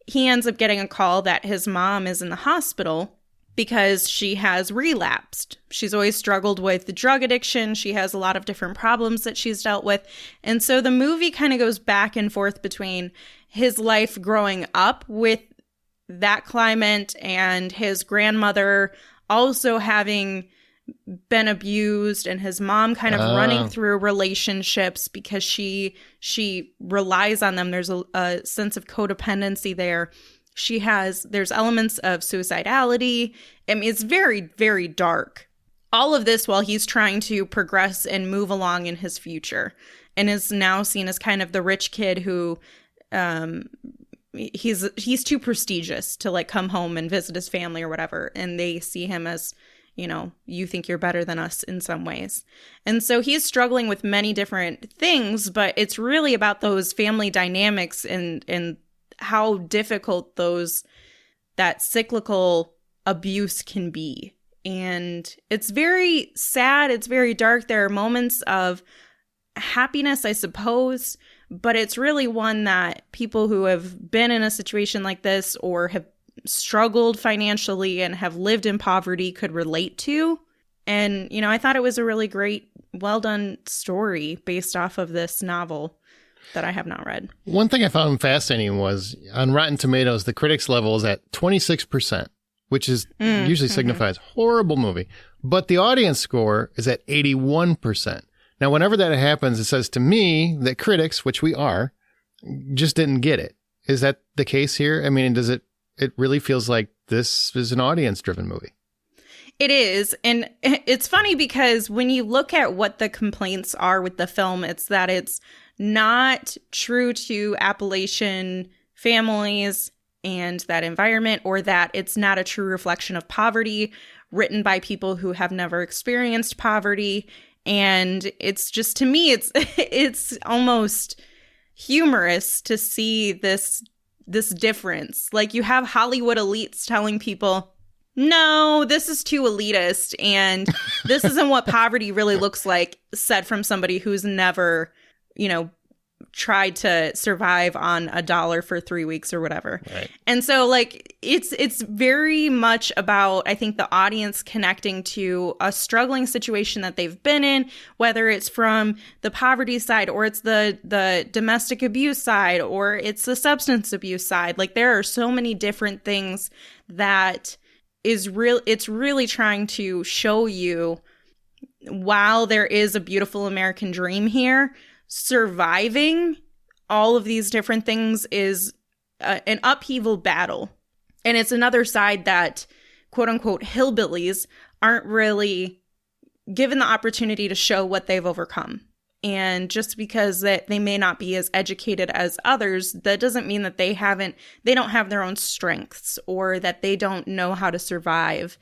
he ends up getting a call that his mom is in the hospital because she has relapsed. She's always struggled with drug addiction. She has a lot of different problems that she's dealt with. And so the movie kind of goes back and forth between his life growing up with that climate and his grandmother also having been abused, and his mom kind of running through relationships because she relies on them. There's a sense of codependency there. There's elements of suicidality. I mean, it's very, very dark. All of this while he's trying to progress and move along in his future, and is now seen as kind of the rich kid who he's too prestigious to like come home and visit his family or whatever. And they see him as, you think you're better than us in some ways. And so he's struggling with many different things, but it's really about those family dynamics and how difficult that cyclical abuse can be. And it's very sad. It's very dark. There are moments of happiness, I suppose, but it's really one that people who have been in a situation like this or have struggled financially and have lived in poverty could relate to. And, I thought it was a really great, well done story based off of this novel that I have not read. One thing I found fascinating was on Rotten Tomatoes, the critics level is at 26%, which is usually signifies horrible movie. But the audience score is at 81%. Now, whenever that happens, it says to me that critics, which we are, just didn't get it. Is that the case here? I mean, it really feels like this is an audience-driven movie. It is. And it's funny because when you look at what the complaints are with the film, it's that it's not true to Appalachian families and that environment, or that it's not a true reflection of poverty written by people who have never experienced poverty. And it's just, to me, it's almost humorous to see this difference. Like, you have Hollywood elites telling people, no, this is too elitist, and this isn't what poverty really looks like, said from somebody who's never, tried to survive on $1 for 3 weeks or whatever. Right. And so, like, it's very much about, I think, the audience connecting to a struggling situation that they've been in, whether it's from the poverty side, or it's the domestic abuse side, or it's the substance abuse side. Like, there are so many different things that it's really trying to show you, while there is a beautiful American dream here, surviving all of these different things is an upheaval battle. And it's another side that, quote unquote, hillbillies aren't really given the opportunity to show what they've overcome. And just because that they may not be as educated as others, that doesn't mean that they don't have their own strengths, or that they don't know how to survive.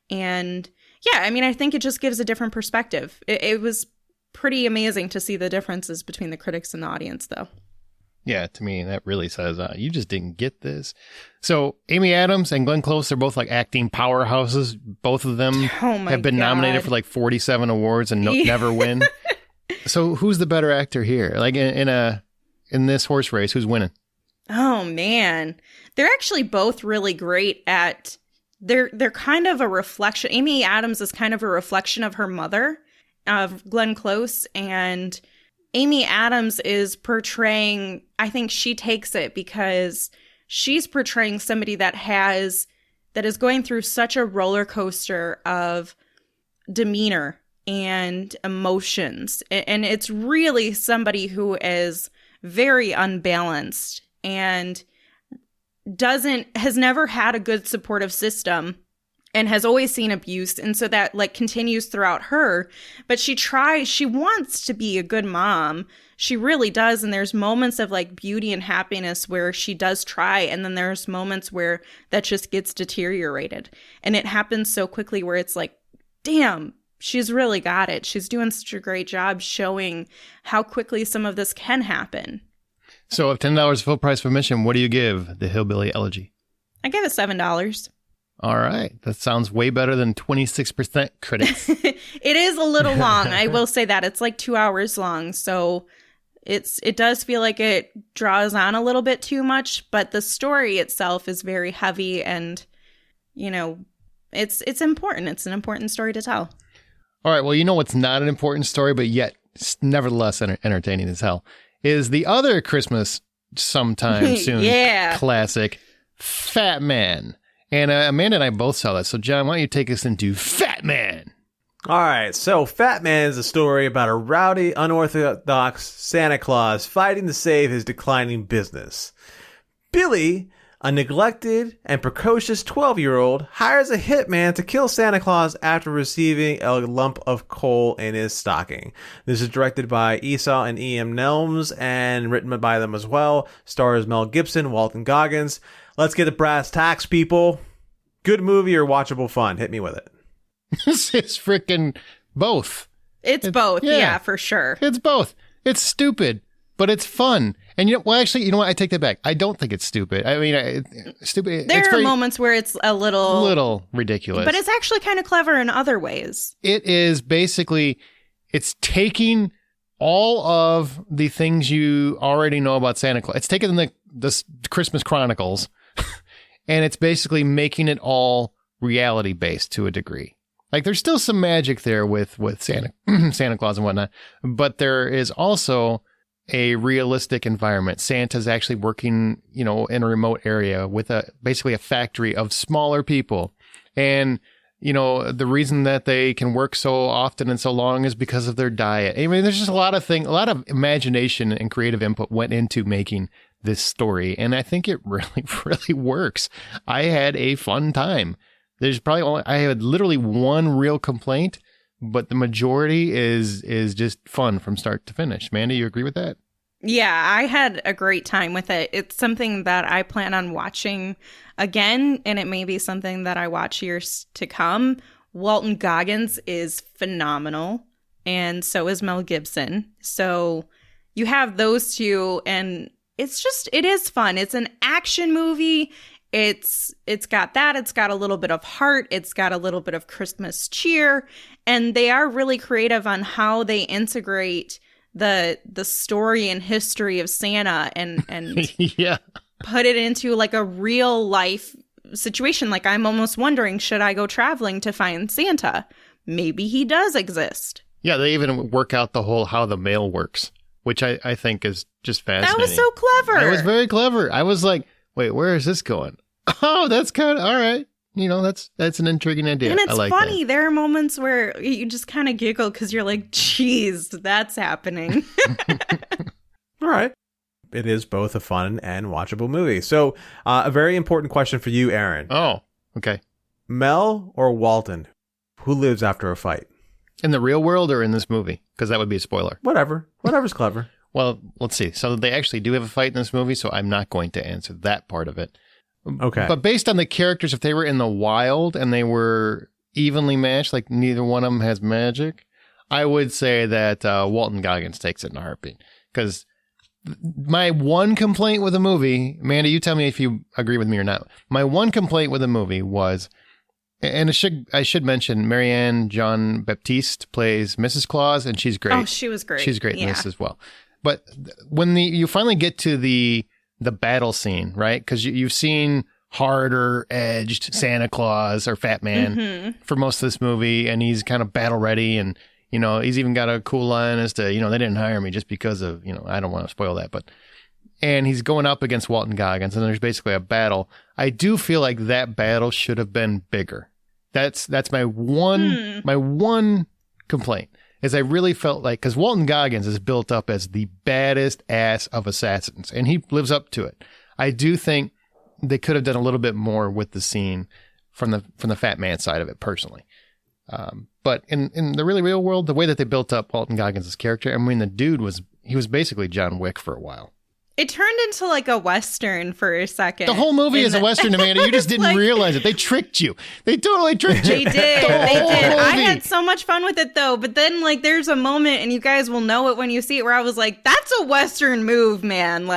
And yeah, I mean, I think it just gives a different perspective. It was pretty amazing to see the differences between the critics and the audience, though. Yeah, to me, that really says, you just didn't get this. So Amy Adams and Glenn Close, they're both like acting powerhouses. Both of them have been nominated for like 47 awards and never win. So who's the better actor here? Like in this horse race, who's winning? Oh, man. They're actually both really great at... They're kind of a reflection. Amy Adams is kind of a reflection of her mother, of Glenn Close, and... Amy Adams is portraying, I think she takes it because she's portraying somebody that is going through such a roller coaster of demeanor and emotions. And it's really somebody who is very unbalanced and has never had a good supportive system and has always seen abuse. And so that like continues throughout her, but she wants to be a good mom. She really does. And there's moments of like beauty and happiness where she does try. And then there's moments where that just gets deteriorated. And it happens so quickly where it's like, damn, she's really got it. She's doing such a great job showing how quickly some of this can happen. So if $10 full price for admission, what do you give the Hillbilly Elegy? I give it $7. All right. That sounds way better than 26% critics. It is a little long. I will say that. It's like 2 hours long. So it does feel like it draws on a little bit too much, but the story itself is very heavy and, you know, it's important. It's an important story to tell. All right. Well, you know what's not an important story, but yet nevertheless entertaining as hell, is the other Christmas sometime soon classic, Fatman. And Amanda and I both saw that. So, John, why don't you take us into Fatman? All right. So, Fatman is a story about a rowdy, unorthodox Santa Claus fighting to save his declining business. Billy, a neglected and precocious 12-year-old, hires a hitman to kill Santa Claus after receiving a lump of coal in his stocking. This is directed by Esau and E.M. Nelms and written by them as well. Stars Mel Gibson, Walton Goggins. Let's get the brass tacks, people. Good movie or watchable fun? Hit me with it. This is freaking both. It's both. Yeah, for sure. It's both. It's stupid, but it's fun. And you know what? I take that back. I don't think it's stupid. I mean, stupid. There are moments where it's a little ridiculous, but it's actually kind of clever in other ways. It is basically, it's taking all of the things you already know about Santa Claus. It's taking the Christmas Chronicles, and it's basically making it all reality based to a degree. Like there's still some magic there with Santa Claus and whatnot, but there is also a realistic environment. Santa's actually working, in a remote area with basically a factory of smaller people. And, the reason that they can work so often and so long is because of their diet. I mean, there's just a lot of imagination and creative input went into making this story. And I think it really, really works. I had a fun time. I had literally one real complaint, but the majority is just fun from start to finish. Mandy, you agree with that? Yeah, I had a great time with it. It's something that I plan on watching again, and it may be something that I watch years to come. Walton Goggins is phenomenal, and so is Mel Gibson. So you have those two, and it is fun. It's an action movie. It's got that. It's got a little bit of heart. It's got a little bit of Christmas cheer, and they are really creative on how they integrate the story and history of Santa and yeah, put it into like a real life situation. Like I'm almost wondering, should I go traveling to find Santa? Maybe he does exist. Yeah, they even work out the whole how the mail works, which I think is just fascinating. That was so clever. It was very clever. I was like, wait, where is this going? Oh, that's kind of all right. That's an intriguing idea. And it's like funny. that. There are moments where you just kind of giggle because you're like, geez, that's happening. All right. It is both a fun and watchable movie. So a very important question for you, Aaron. Oh, okay. Mel or Walton? Who lives after a fight? In the real world or in this movie? Because that would be a spoiler. Whatever's clever. Well, let's see. So they actually do have a fight in this movie, so I'm not going to answer that part of it. Okay. But based on the characters, if they were in the wild and they were evenly matched, like neither one of them has magic, I would say that Walton Goggins takes it in a heartbeat. Because my one complaint with the movie, Amanda, you tell me if you agree with me or not. My one complaint with the movie was, and I should mention, Marianne Jean-Baptiste plays Mrs. Claus, and she's great. Oh, she was great. She's great in this as well. But when you finally get to the battle scene, right? Because you've seen harder edged Santa Claus or Fatman for most of this movie, and he's kind of battle ready, and he's even got a cool line as to they didn't hire me just because of I don't want to spoil that, and he's going up against Walton Goggins, and there's basically a battle. I do feel like that battle should have been bigger. That's my one complaint. Is I really felt like, because Walton Goggins is built up as the baddest ass of assassins, and he lives up to it. I do think they could have done a little bit more with the scene from the Fat Man side of it, personally. But in the really real world, the way that they built up Walton Goggins' character, I mean, the dude was basically John Wick for a while. It turned into like a Western for a second. The whole movie is a Western, Amanda. You just didn't realize it. They tricked you. They totally tricked you. They did. I had so much fun with it, though. But then, there's a moment, and you guys will know it when you see it, where I was like, that's a Western move, man.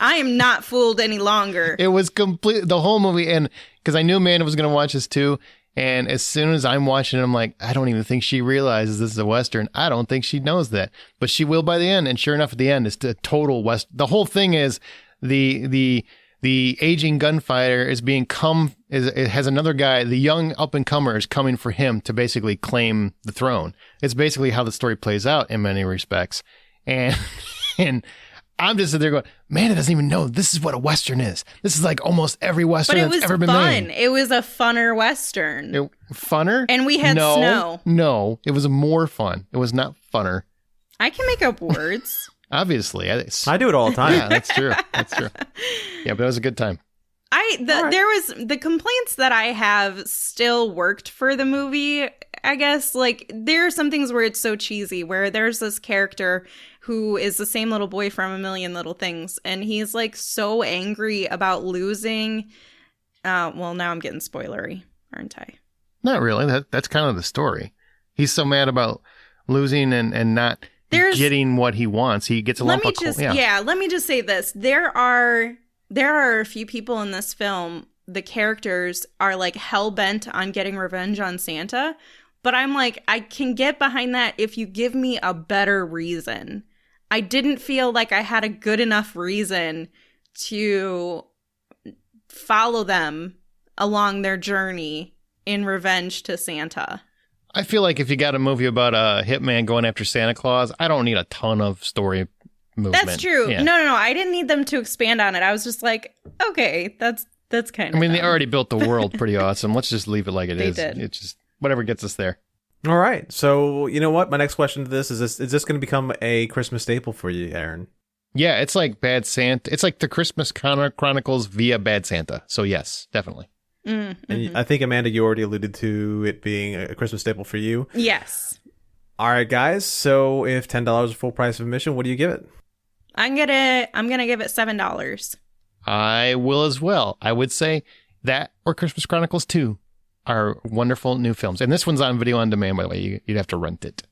I am not fooled any longer. It was the whole movie. And because I knew Amanda was going to watch this, too. And as soon as I'm watching it, I'm like, I don't even think she realizes this is a Western. I don't think she knows that. But she will by the end. And sure enough, at the end, it's the total West. The whole thing is the aging gunfighter it has another guy, the young up-and-comer is coming for him to basically claim the throne. It's basically how the story plays out in many respects. And I'm just sitting there going, man, it doesn't even know this is what a Western is. This is like almost every Western that's ever been made. It was a funner Western. Funner? And we had snow. No, it was more fun. It was not funner. I can make up words. Obviously. I do it all the time. Yeah, that's true. That's true. Yeah, but it was a good time. There was the complaints that I have still worked for the movie, I guess. There are some things where it's so cheesy, where there's this character who is the same little boy from A Million Little Things, and he's so angry about losing. Well, now I'm getting spoilery, aren't I? Not really. That's kind of the story. He's so mad about losing and not getting what he wants. He gets a lump of coal. Let me just say this. There are a few people in this film, the characters are hell-bent on getting revenge on Santa, but I'm I can get behind that if you give me a better reason. I didn't feel like I had a good enough reason to follow them along their journey in revenge to Santa. I feel like if you got a movie about a hitman going after Santa Claus, I don't need a ton of story movement. That's true. Yeah. No. I didn't need them to expand on it. I was just like, okay, that's kind of. I mean, they already built the world pretty awesome. Let's just leave it like it is. They did. It's just whatever gets us there. All right. So you know what? My next question to this is this going to become a Christmas staple for you, Aaron? Yeah, it's like Bad Santa. It's like the Christmas Chronicles via Bad Santa. So yes, definitely. Mm-hmm. And I think, Amanda, you already alluded to it being a Christmas staple for you. Yes. All right, guys. So if $10 is full price of admission, what do you give it? I'm gonna give it $7. I will as well. I would say that or Christmas Chronicles 2 are wonderful new films. And this one's on video on demand, by the way. You'd have to rent it.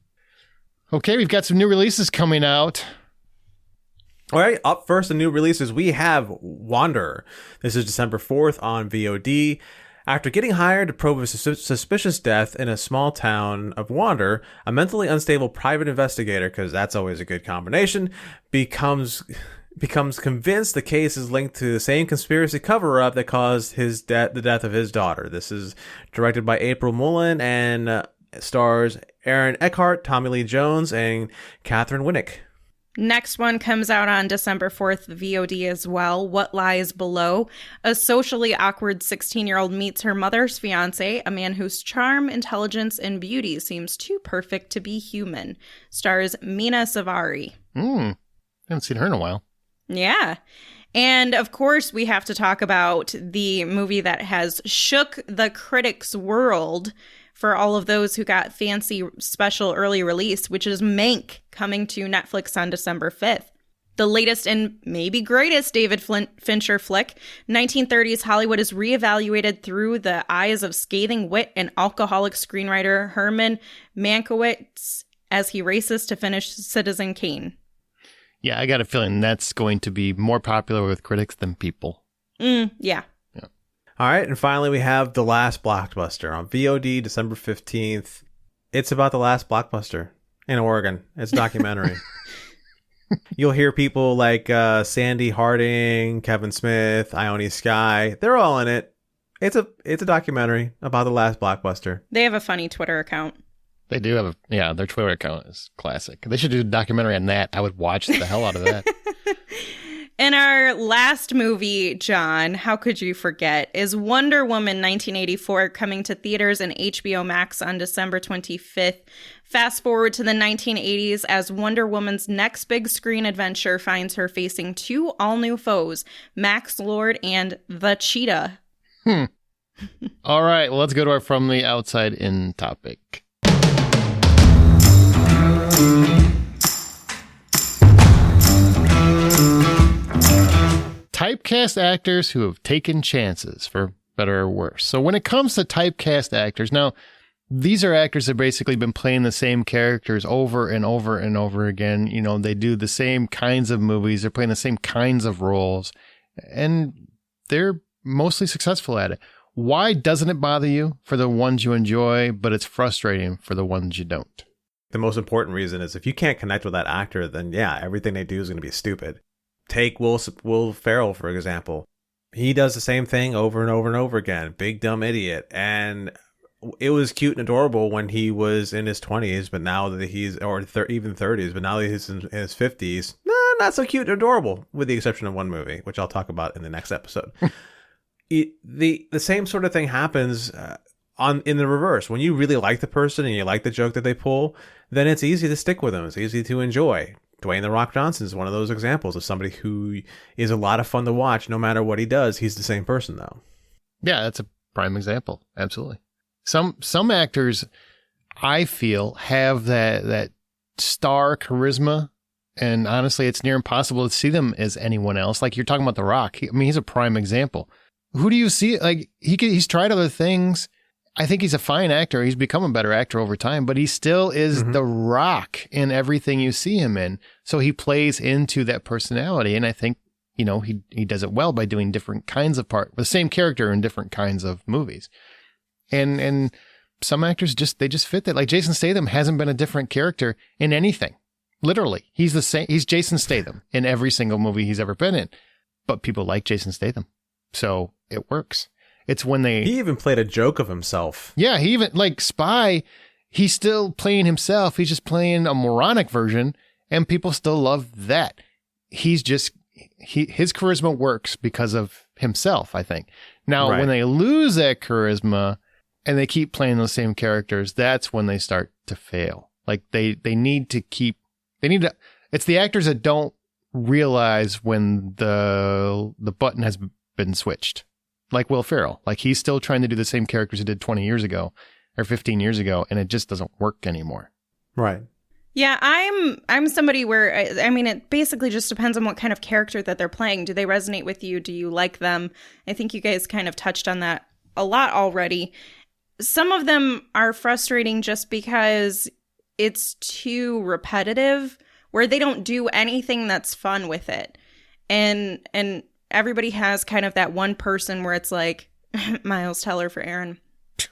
Okay, we've got some new releases coming out. All right, up first, the new releases, we have Wanderer. This is December 4th on VOD. After getting hired to probe a suspicious death in a small town of Wander, a mentally unstable private investigator, because that's always a good combination, becomes convinced the case is linked to the same conspiracy cover-up that caused the death of his daughter. This is directed by April Mullen and stars Aaron Eckhart, Tommy Lee Jones, and Catherine Winnick. Next one comes out on December 4th, VOD as well. What Lies Below? A socially awkward 16-year-old meets her mother's fiancé, a man whose charm, intelligence, and beauty seems too perfect to be human. Stars Mina Savari. Haven't seen her in a while. Yeah. And of course, we have to talk about the movie that has shook the critics' world for all of those who got fancy special early release, which is Mank, coming to Netflix on December 5th. The latest and maybe greatest David Fincher flick, 1930s Hollywood is reevaluated through the eyes of scathing wit and alcoholic screenwriter Herman Mankiewicz as he races to finish Citizen Kane. Yeah, I got a feeling that's going to be more popular with critics than people. Yeah. All right, and finally we have The Last Blockbuster on VOD December 15th. It's about the last blockbuster in Oregon. It's a documentary. You'll hear people like Sandy Harding, Kevin Smith, Ione Skye. They're all in it. It's a documentary about the last blockbuster. They have a funny Twitter account. They do have their Twitter account is classic. They should do a documentary on that. I would watch the hell out of that. And our last movie, John, how could you forget, is Wonder Woman 1984, coming to theaters and HBO Max on December 25th. Fast forward to the 1980s as Wonder Woman's next big screen adventure finds her facing two all-new foes, Max Lord and the Cheetah. All right, well, let's go to our From the Outside In topic. Typecast actors who have taken chances, for better or worse. So when it comes to typecast actors, now, these are actors that have basically been playing the same characters over and over and over again. You know, they do the same kinds of movies. They're playing the same kinds of roles, and they're mostly successful at it. Why doesn't it bother you for the ones you enjoy, but it's frustrating for the ones you don't? The most important reason is if you can't connect with that actor, then yeah, everything they do is going to be stupid. Take Will Ferrell, for example. He does the same thing over and over and over again. Big dumb idiot. And it was cute and adorable when he was in his 20s, but now that he's, even 30s, but now that he's in his 50s, not so cute and adorable, with the exception of one movie, which I'll talk about in the next episode. The same sort of thing happens in the reverse. When you really like the person and you like the joke that they pull, then it's easy to stick with them. It's easy to enjoy. Dwayne "The Rock" Johnson is one of those examples of somebody who is a lot of fun to watch. No matter what he does, he's the same person, though. Yeah, that's a prime example. Absolutely. Some actors, I feel, have that star charisma, and honestly, it's near impossible to see them as anyone else. Like you're talking about The Rock. He's a prime example. Who do you see? Like he's tried other things. I think he's a fine actor. He's become a better actor over time, but he still is The Rock in everything you see him in. So he plays into that personality. And I think, he does it well by doing different kinds of the same character in different kinds of movies. And some actors they just fit that. Like Jason Statham hasn't been a different character in anything. Literally. He's the same. He's Jason Statham in every single movie he's ever been in, but people like Jason Statham. So it works. It's when he even played a joke of himself. Yeah, he even like Spy. He's still playing himself. He's just playing a moronic version, and people still love that. His charisma works because of himself, I think. Now, when they lose that charisma and they keep playing those same characters, that's when they start to fail. Like they need to. It's the actors that don't realize when the button has been switched. Like Will Ferrell. Like he's still trying to do the same characters he did 20 years ago or 15 years ago, and it just doesn't work anymore. Right. Yeah, I'm somebody where, it basically just depends on what kind of character that they're playing. Do they resonate with you? Do you like them? I think you guys kind of touched on that a lot already. Some of them are frustrating just because it's too repetitive, where they don't do anything that's fun with it. And everybody has kind of that one person where it's like Miles Teller for Aaron.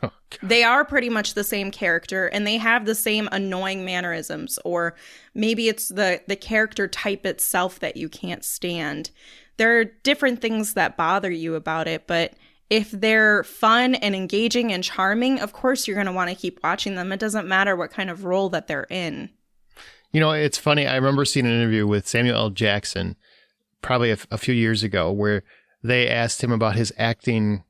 Oh, they are pretty much the same character, and they have the same annoying mannerisms, or maybe it's the character type itself that you can't stand. There are different things that bother you about it, but if they're fun and engaging and charming, of course you're going to want to keep watching them. It doesn't matter what kind of role that they're in. It's funny. I remember seeing an interview with Samuel L. Jackson probably a few years ago, where they asked him about his acting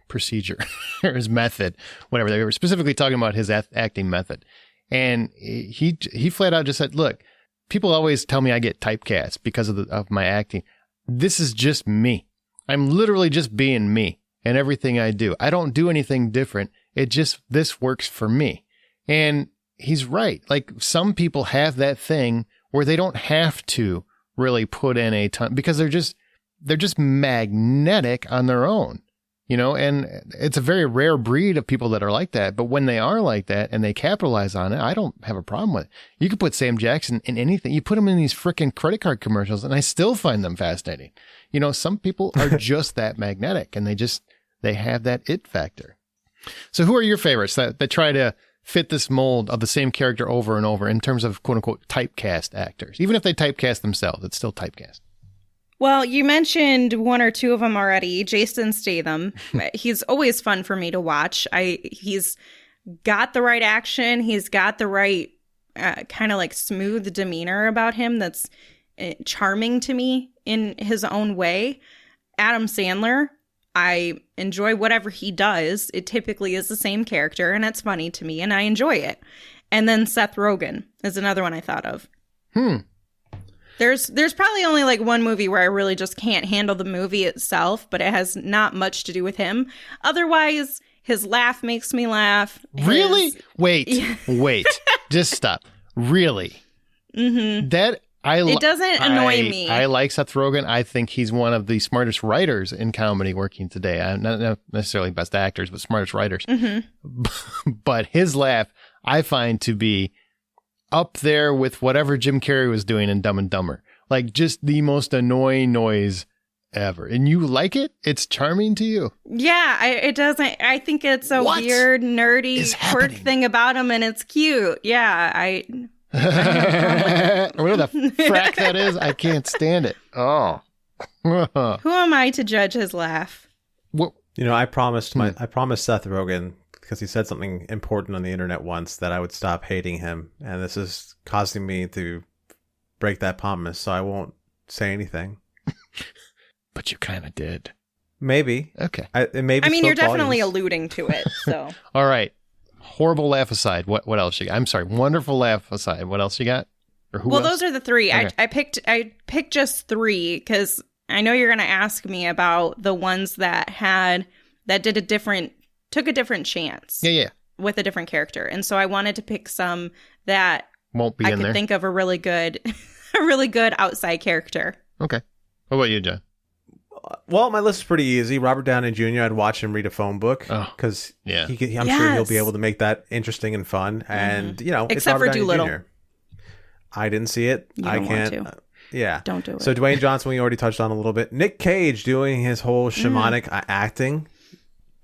procedure or his method, whatever. They were specifically talking about his acting method. And he flat out just said, look, people always tell me I get typecast because of my acting. This is just me. I'm literally just being me in everything I do. I don't do anything different. This works for me. And he's right. Like some people have that thing where they don't have to really put in a ton because they're just magnetic on their own. and it's a very rare breed of people that are like that. But when they are like that and they capitalize on it, I don't have a problem with it. You could put Sam Jackson in anything. You put him in these freaking credit card commercials and I still find them fascinating. Some people are just that magnetic and they have that it factor. So who are your favorites that try to fit this mold of the same character over and over in terms of quote unquote typecast actors? Even if they typecast themselves, it's still typecast. Well, you mentioned one or two of them already. Jason Statham. He's always fun for me to watch. He's got the right action. He's got the right kind of like smooth demeanor about him that's charming to me in his own way. Adam Sandler. I enjoy whatever he does. It typically is the same character, and it's funny to me, and I enjoy it. And then Seth Rogen is another one I thought of. There's probably only like one movie where I really just can't handle the movie itself, but it has not much to do with him. Otherwise, his laugh makes me laugh. Really? Wait. Just stop. Really? Mm-hmm. It doesn't annoy me. I like Seth Rogen. I think he's one of the smartest writers in comedy working today. I'm not necessarily best actors, but smartest writers. Mm-hmm. But his laugh, I find to be up there with whatever Jim Carrey was doing in Dumb and Dumber. Like just the most annoying noise ever. And you like it? It's charming to you? Yeah, it doesn't. I think it's a weird, nerdy, quirk thing about him, and it's cute. Yeah, whatever the frack that is, I can't stand it. Oh. Who am I to judge his laugh? Well, I promised Seth Rogen, because he said something important on the internet once, that I would stop hating him, and this is causing me to break that promise, so I won't say anything. But you kind of did. Maybe. Okay. You're definitely alluding to it, so. All right. Horrible laugh aside, what else you got? I'm sorry, wonderful laugh aside, what else you got? Or who else? Those are the three. Okay. I picked just three because I know you're going to ask me about the ones that took a different chance. Yeah. With a different character. And so I wanted to pick some that won't be in there. I could think of a really good outside character. Okay. What about you, John? Well, my list is pretty easy. Robert Downey Jr., I'd watch him read a phone book because I'm sure he'll be able to make that interesting and fun. And, except it's Robert for Downey Doolittle. Jr. I didn't see it. I can't. Want to. Don't do it. So Dwayne Johnson, we already touched on a little bit. Nick Cage doing his whole shamanic acting.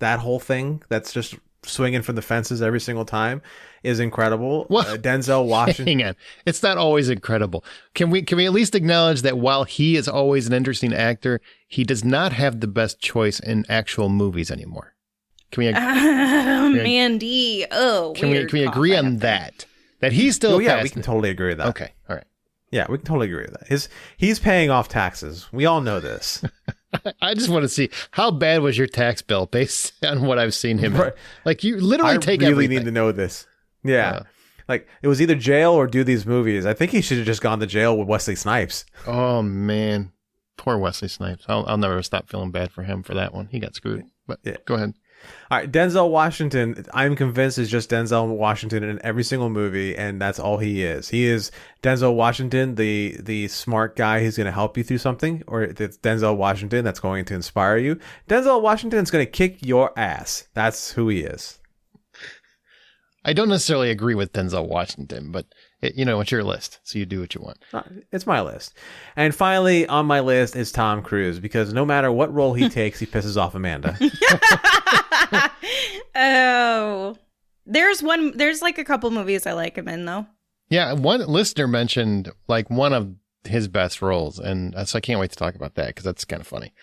That whole thing that's just swinging from the fences every single time is incredible. Denzel Washington. Hang on. It's not always incredible. Can we at least acknowledge that while he is always an interesting actor, he does not have the best choice in actual movies anymore? Can we Mandy. Can we agree on that? That he's still we can totally agree with that. Okay. All right. Yeah, we can totally agree with that. He's paying off taxes. We all know this. I just want to see, how bad was your tax bill based on what I've seen him in? Like, you literally take everything. I really need to know this. Yeah. Like, it was either jail or do these movies. I think he should have just gone to jail with Wesley Snipes. Oh, man. Poor Wesley Snipes. I'll never stop feeling bad for him for that one. He got screwed. But go ahead. All right, Denzel Washington, I'm convinced, is just Denzel Washington in every single movie, and that's all he is. He is Denzel Washington, the smart guy who's going to help you through something, or it's Denzel Washington that's going to inspire you. Denzel Washington is going to kick your ass. That's who he is. I don't necessarily agree with Denzel Washington, but it's your list, so you do what you want. It's my list. And finally, on my list is Tom Cruise, because no matter what role he takes, he pisses off Amanda. Oh, there's like a couple movies I like him in, though. Yeah, one listener mentioned like one of his best roles, and so I can't wait to talk about that because that's kind of funny.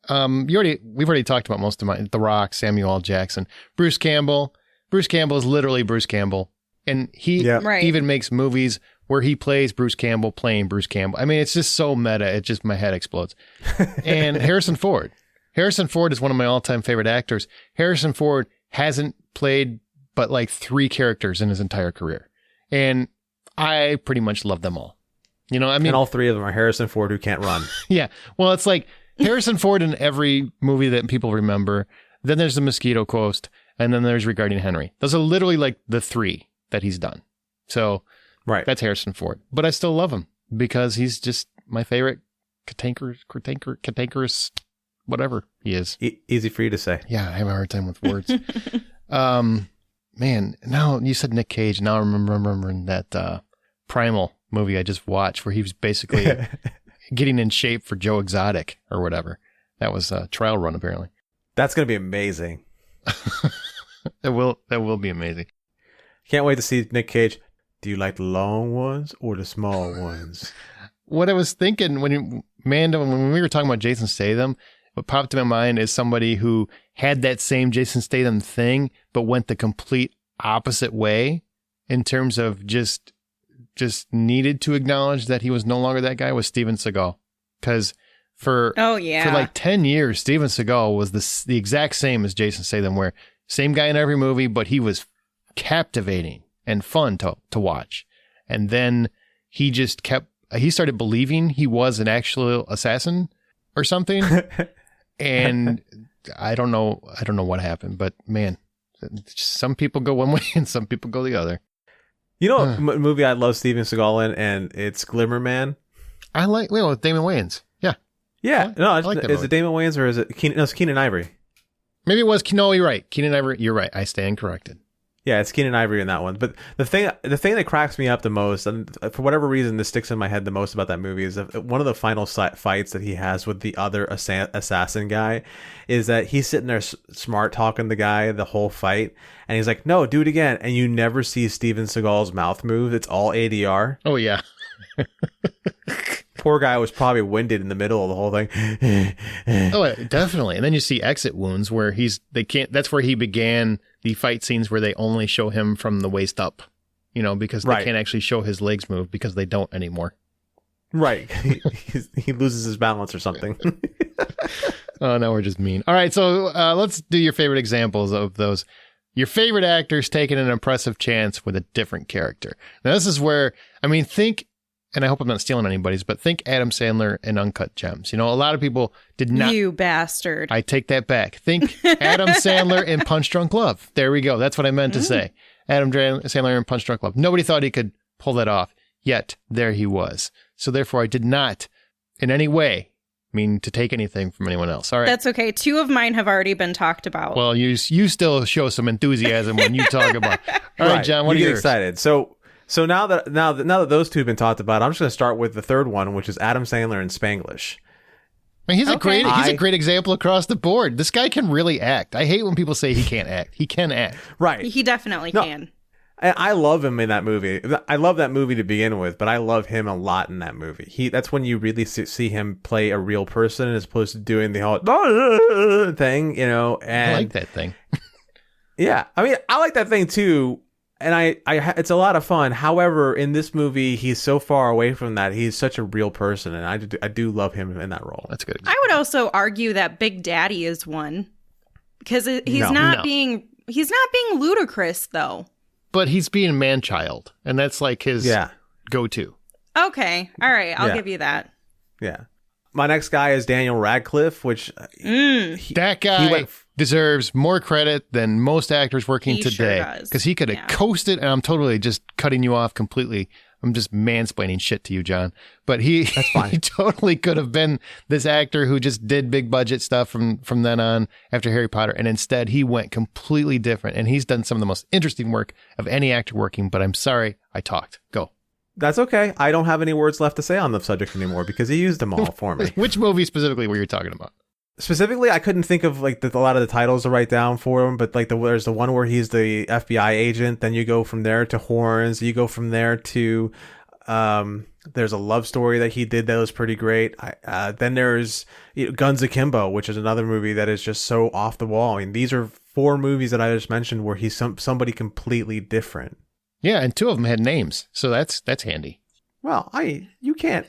We've already talked about most of mine. The Rock, Samuel L. Jackson, Bruce Campbell. Bruce Campbell is literally Bruce Campbell, and he even makes movies where he plays Bruce Campbell playing Bruce Campbell. I mean, it's just so meta. It just, my head explodes. And Harrison Ford. Harrison Ford is one of my all-time favorite actors. Harrison Ford hasn't played but like 3 characters in his entire career. And I pretty much love them all. And all 3 of them are Harrison Ford who can't run. Yeah. Well, it's like Harrison Ford in every movie that people remember. Then there's The Mosquito Coast. And then there's Regarding Henry. Those are literally like the 3 that he's done. So that's Harrison Ford. But I still love him because he's just my favorite cantankerous whatever he is. Easy for you to say. Yeah, I have a hard time with words. Man, now you said Nick Cage. Now I'm remembering that Primal movie I just watched where he was basically getting in shape for Joe Exotic or whatever. That was a trial run, apparently. That's going to be amazing. That will be amazing. Can't wait to see Nick Cage. Do you like the long ones or the small ones? What I was thinking when we were talking about Jason Statham, what popped in my mind is somebody who had that same Jason Statham thing, but went the complete opposite way in terms of just needed to acknowledge that he was no longer that guy, was Steven Seagal. Because for like 10 years, Steven Seagal was the exact same as Jason Statham, where same guy in every movie, but he was captivating and fun to watch. And then he started believing he was an actual assassin or something. And I don't know what happened, but man, some people go one way and some people go the other. You know what movie I love Steven Seagal in, and it's Glimmer Man. I like, with Damon Wayans. Yeah. Yeah. No, like is it Damon Wayans or is it Keenan? No, it's Keenan Ivory. Maybe it was, no, you're right. Keenan Ivory, you're right. I stand corrected. Yeah, it's Keenan Ivory in that one. But the thing that cracks me up the most, and for whatever reason this sticks in my head the most about that movie, is that one of the final fights that he has with the other assassin guy is that he's sitting there smart talking the guy the whole fight, and he's like, "No, do it again," and you never see Steven Seagal's mouth move. It's all ADR. Oh yeah. Poor guy was probably winded in the middle of the whole thing. Oh, definitely. And then you see exit wounds where that's where he began the fight scenes where they only show him from the waist up, because they can't actually show his legs move because they don't anymore. Right. He loses his balance or something. Oh, no, we're just mean. All right. So let's do your favorite examples of those. Your favorite actors taking an impressive chance with a different character. Now, this is where, think, and I hope I'm not stealing anybody's, but think Adam Sandler and Uncut Gems. A lot of people did not. You bastard. I take that back. Think Adam Sandler in Punch Drunk Love. There we go. That's what I meant to say. Adam Sandler in Punch Drunk Love. Nobody thought he could pull that off, yet there he was. So therefore, I did not in any way mean to take anything from anyone else. All right. That's okay. 2 of mine have already been talked about. Well, you still show some enthusiasm when you talk about. All right, John, what are you excited? So now that those 2 have been talked about, I'm just going to start with the third one, which is Adam Sandler in Spanglish. He's a great example across the board. This guy can really act. I hate when people say he can't act. He can act. Right. He definitely can. I love him in that movie. I love that movie to begin with, but I love him a lot in that movie. That's when you really see him play a real person as opposed to doing the whole thing, And I like that thing. Yeah. I like that thing too. And it's a lot of fun. However, in this movie, he's so far away from that. He's such a real person, and I do love him in that role. That's good. I would also argue that Big Daddy is one because he's not being ludicrous though. But he's being man-child, and that's like his go-to. Okay, all right, I'll give you that. Yeah, my next guy is Daniel Radcliffe, which that guy deserves more credit than most actors working today, because he could have coasted. And I'm totally just cutting you off completely. I'm just mansplaining shit to you, John. But he totally could have been this actor who just did big budget stuff from then on after Harry Potter. And instead he went completely different. And he's done some of the most interesting work of any actor working. But I'm sorry, I talked. Go. That's okay. I don't have any words left to say on the subject anymore because he used them all for me. Which movie specifically were you talking about? Specifically, I couldn't think of a lot of the titles to write down for him, but there's the one where he's the FBI agent. Then you go from there to Horns. You go from there to there's a love story that he did that was pretty great. Then there's Guns Akimbo, which is another movie that is just so off the wall. These are 4 movies that I just mentioned where he's somebody completely different. Yeah, and 2 of them had names, so that's handy. Well, you can't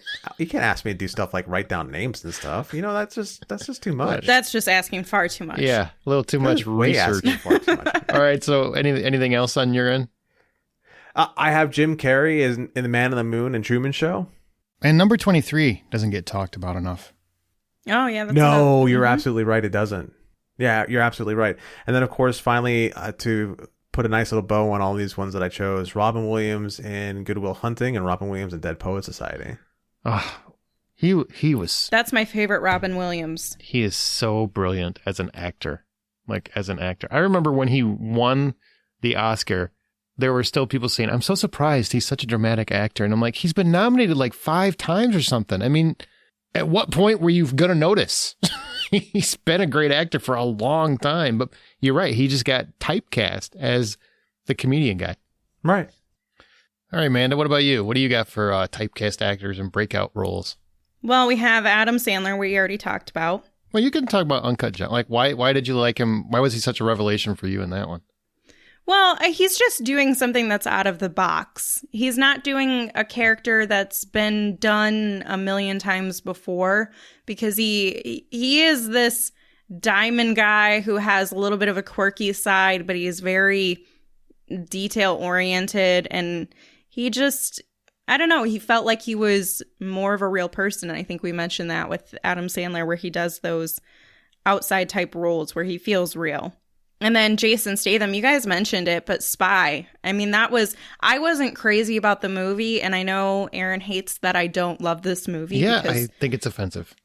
ask me to do stuff like write down names and stuff. That's just too much. That's just asking far too much. Yeah, a little too much research. Far too much. All right, so anything else on your end? I have Jim Carrey in The Man on the Moon and Truman Show. And number 23 doesn't get talked about enough. Oh yeah, that's you're absolutely right. It doesn't. Yeah, you're absolutely right. And then of course, finally, to put a nice little bow on all these ones that I chose, Robin Williams in Good Will Hunting and Robin Williams in Dead Poet Society. Oh, He was. That's my favorite Robin Williams. He is so brilliant as an actor. I remember when he won the Oscar, there were still people saying, I'm so surprised he's such a dramatic actor. And I'm like, he's been nominated like 5 times or something. I mean, at what point were you going to notice? He's been a great actor for a long time. But you're right. He just got typecast as the comedian guy. Right. All right, Amanda, what about you? What do you got for typecast actors and breakout roles? Well, we have Adam Sandler, we already talked about. Well, you can talk about Uncut Gems. Like, why did you like him? Why was he such a revelation for you in that one? Well, he's just doing something that's out of the box. He's not doing a character that's been done a million times before, because he is this diamond guy who has a little bit of a quirky side, but he's very detail oriented, and he just, I don't know, he felt like he was more of a real person. And I think we mentioned that with Adam Sandler, where he does those outside type roles where he feels real. And then Jason Statham, you guys mentioned it, but Spy. I mean, I wasn't crazy about the movie, and I know Aaron hates that I don't love this movie. Yeah, I think it's offensive.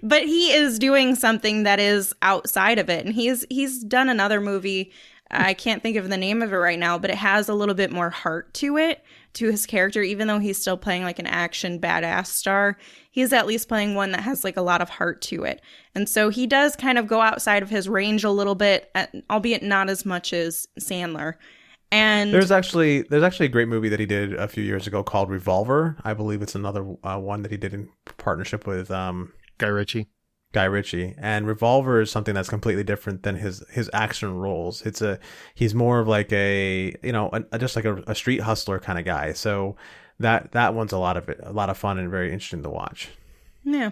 But he is doing something that is outside of it. And he's done another movie, I can't think of the name of it right now, but it has a little bit more heart to it, to his character. Even though he's still playing like an action badass star, he's at least playing one that has like a lot of heart to it. And so he does kind of go outside of his range a little bit, albeit not as much as Sandler. And there's actually a great movie that he did a few years ago called Revolver. I believe it's another one that he did in partnership with Guy Ritchie. And Revolver is something that's completely different than his action roles. He's more of like just like a street hustler kind of guy. So that one's a lot of fun and very interesting to watch. Yeah.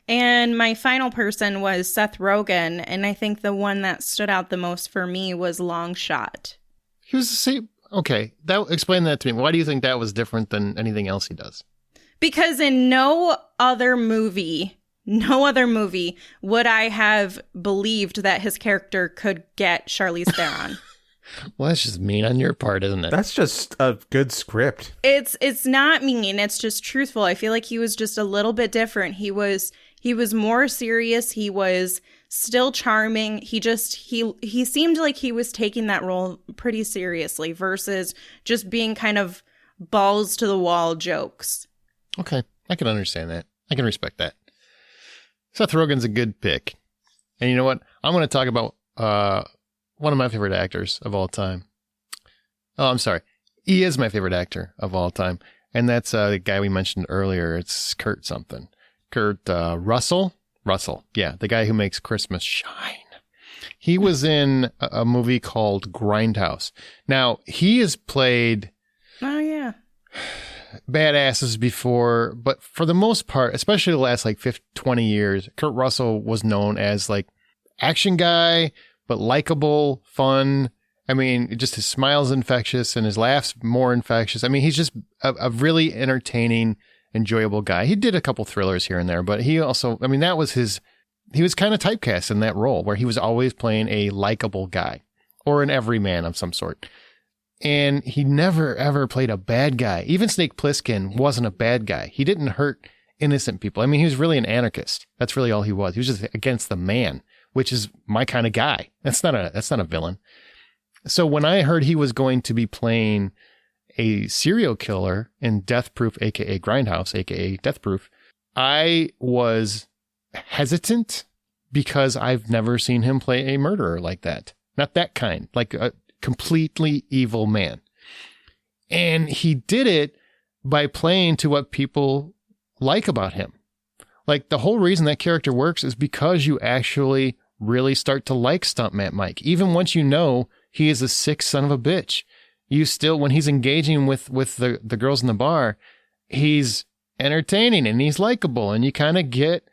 And my final person was Seth Rogen, and I think the one that stood out the most for me was Long Shot. He was the same. Okay, explain that to me. Why do you think that was different than anything else he does? Because in no other movie would I have believed that his character could get Charlize Theron. Well, that's just mean on your part, isn't it? That's just a good script. It's not mean. It's just truthful. I feel like he was just a little bit different. He was more serious. He was still charming. He seemed like he was taking that role pretty seriously versus just being kind of balls to the wall jokes. Okay, I can understand that. I can respect that. Seth Rogen's a good pick. And you know what? I'm going to talk about one of my favorite actors of all time. Oh, I'm sorry. He is my favorite actor of all time. And that's the guy we mentioned earlier. It's Kurt something. Kurt Russell. Yeah, the guy who makes Christmas shine. He was in a movie called Grindhouse. Now, he has played... Oh, yeah. badasses before, but for the most part, especially the last like 20 years, Kurt Russell was known as like action guy, but likable, fun. I mean, just his smile's infectious and his laugh's more infectious. I mean, he's just a really entertaining, enjoyable guy. He did a couple thrillers here and there, but he also, I mean, he was kind of typecast in that role where he was always playing a likable guy or an everyman of some sort. And he never, ever played a bad guy. Even Snake Plissken wasn't a bad guy. He didn't hurt innocent people. I mean, he was really an anarchist. That's really all he was. He was just against the man, which is my kind of guy. That's not a villain. So when I heard he was going to be playing a serial killer in Death Proof, aka Grindhouse, aka Death Proof, I was hesitant because I've never seen him play a murderer like that. Not that kind, like a completely evil man. And he did it by playing to what people like about him. Like the whole reason that character works is because you actually really start to like Stuntman Mike. Even once you know he is a sick son of a bitch, you still, when he's engaging with the girls in the bar, he's entertaining and he's likable, and you kind of get,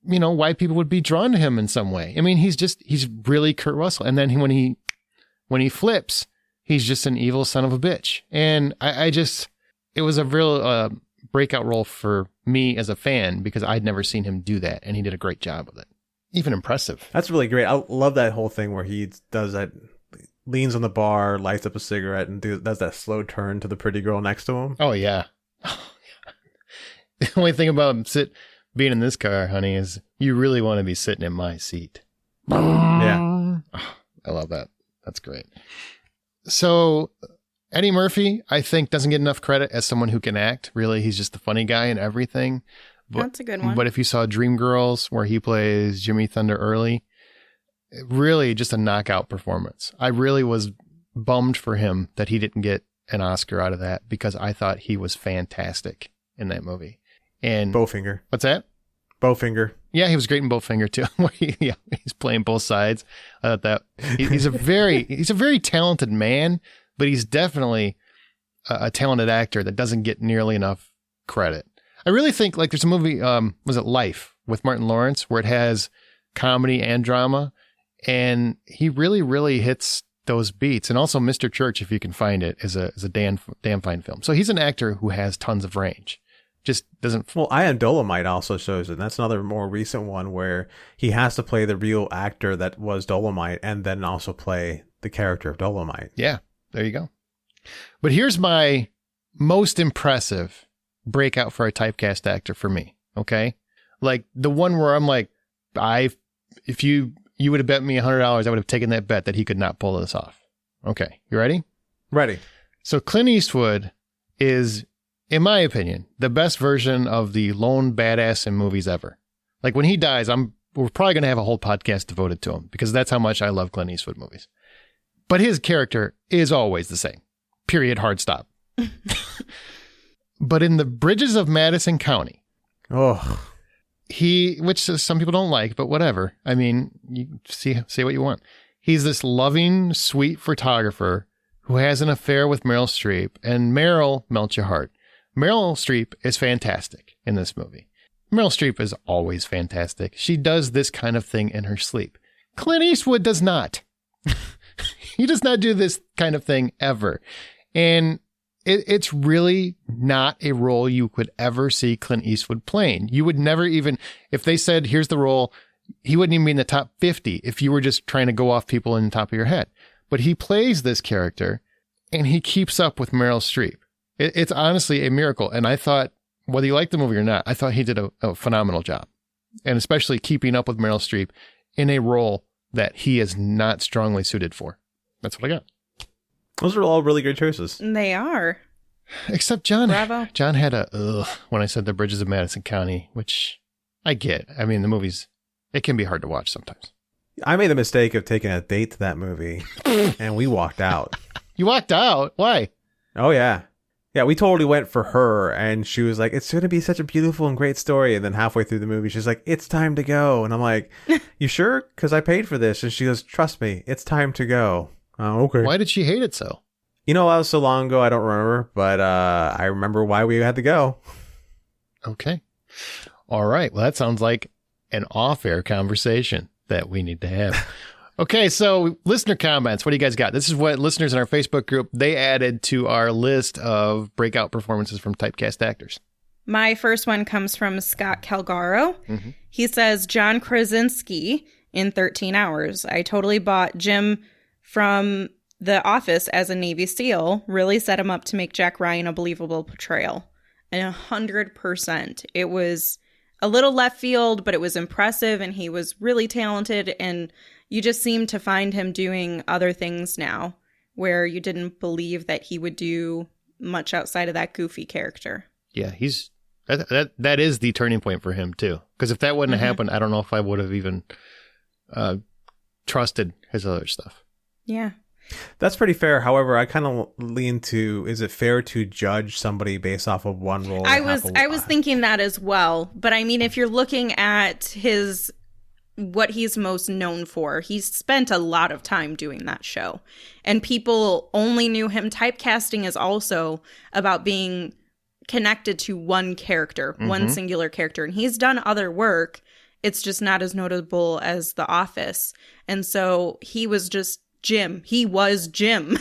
you know, why people would be drawn to him in some way. I mean, he's really Kurt Russell. And then when he flips, he's just an evil son of a bitch. And it was a real breakout role for me as a fan because I'd never seen him do that. And he did a great job with it. Even impressive. That's really great. I love that whole thing where he does that, leans on the bar, lights up a cigarette, and does that slow turn to the pretty girl next to him. Oh, yeah. The only thing about being in this car, honey, is you really want to be sitting in my seat. Yeah. Oh, I love that. That's great. So Eddie Murphy, I think, doesn't get enough credit as someone who can act. Really, he's just the funny guy in everything. That's a good one. But if you saw Dreamgirls, where he plays Jimmy Thunder Early, really just a knockout performance. I really was bummed for him that he didn't get an Oscar out of that, because I thought he was fantastic in that movie. And Bowfinger. What's that? Bowfinger. Yeah, he was great in Bowfinger too. He's playing both sides. I thought that he's a very talented man, but he's definitely a talented actor that doesn't get nearly enough credit. I really think, like, there's a movie, was it Life, with Martin Lawrence, where it has comedy and drama, and he really, really hits those beats. And also Mr. Church, if you can find it, is a damn fine film. So he's an actor who has tons of range. Just doesn't. Well, I Am Dolomite also shows it. That's another more recent one where he has to play the real actor that was Dolomite and then also play the character of Dolomite. Yeah, there you go. But here's my most impressive breakout for a typecast actor for me. Okay, like the one where I'm like, if you would have bet me $100, I would have taken that bet that he could not pull this off. Okay, you ready? Ready. So Clint Eastwood is, in my opinion, the best version of the lone badass in movies ever. Like, when he dies, we're probably going to have a whole podcast devoted to him, because that's how much I love Clint Eastwood movies. But his character is always the same. Period. Hard stop. But in the Bridges of Madison County, which some people don't like, but whatever. I mean, you say what you want. He's this loving, sweet photographer who has an affair with Meryl Streep, and Meryl melts your heart. Meryl Streep is fantastic in this movie. Meryl Streep is always fantastic. She does this kind of thing in her sleep. Clint Eastwood does not. He does not do this kind of thing ever. And it's really not a role you could ever see Clint Eastwood playing. You would never even, if they said, here's the role, he wouldn't even be in the top 50 if you were just trying to go off people in the top of your head. But he plays this character, and he keeps up with Meryl Streep. It's honestly a miracle. And I thought, whether you like the movie or not, I thought he did a phenomenal job. And especially keeping up with Meryl Streep in a role that he is not strongly suited for. That's what I got. Those are all really great choices. They are. Except John. Bravo. John had a ugh when I said The Bridges of Madison County, which I get. I mean, the movies, it can be hard to watch sometimes. I made the mistake of taking a date to that movie, and we walked out. You walked out? Why? Oh, yeah. Yeah, we totally went for her, and she was like, it's going to be such a beautiful and great story. And then halfway through the movie, she's like, it's time to go. And I'm like, you sure? Because I paid for this. And she goes, trust me, it's time to go. Oh, okay. Why did she hate it so? You know, that was so long ago, I don't remember. But I remember why we had to go. Okay. All right. Well, that sounds like an off-air conversation that we need to have. Okay, so listener comments. What do you guys got? This is what listeners in our Facebook group, they added to our list of breakout performances from typecast actors. My first one comes from Scott Calgaro. Mm-hmm. He says, John Krasinski in 13 Hours. I totally bought Jim from The Office as a Navy SEAL. Really set him up to make Jack Ryan a believable portrayal. And 100%. It was a little left field, but it was impressive, and he was really talented, and you just seem to find him doing other things now where you didn't believe that he would do much outside of that goofy character. Yeah, that is the turning point for him too. Because if that wouldn't have happened, I don't know if I would have even trusted his other stuff. Yeah. That's pretty fair. However, I kind of lean to, is it fair to judge somebody based off of one role? I was thinking that as well. But I mean, if you're looking at what he's most known for, he's spent a lot of time doing that show. And people only knew him. Typecasting is also about being connected to one character, one singular character. And he's done other work. It's just not as notable as The Office. And so he was just Jim. He was Jim.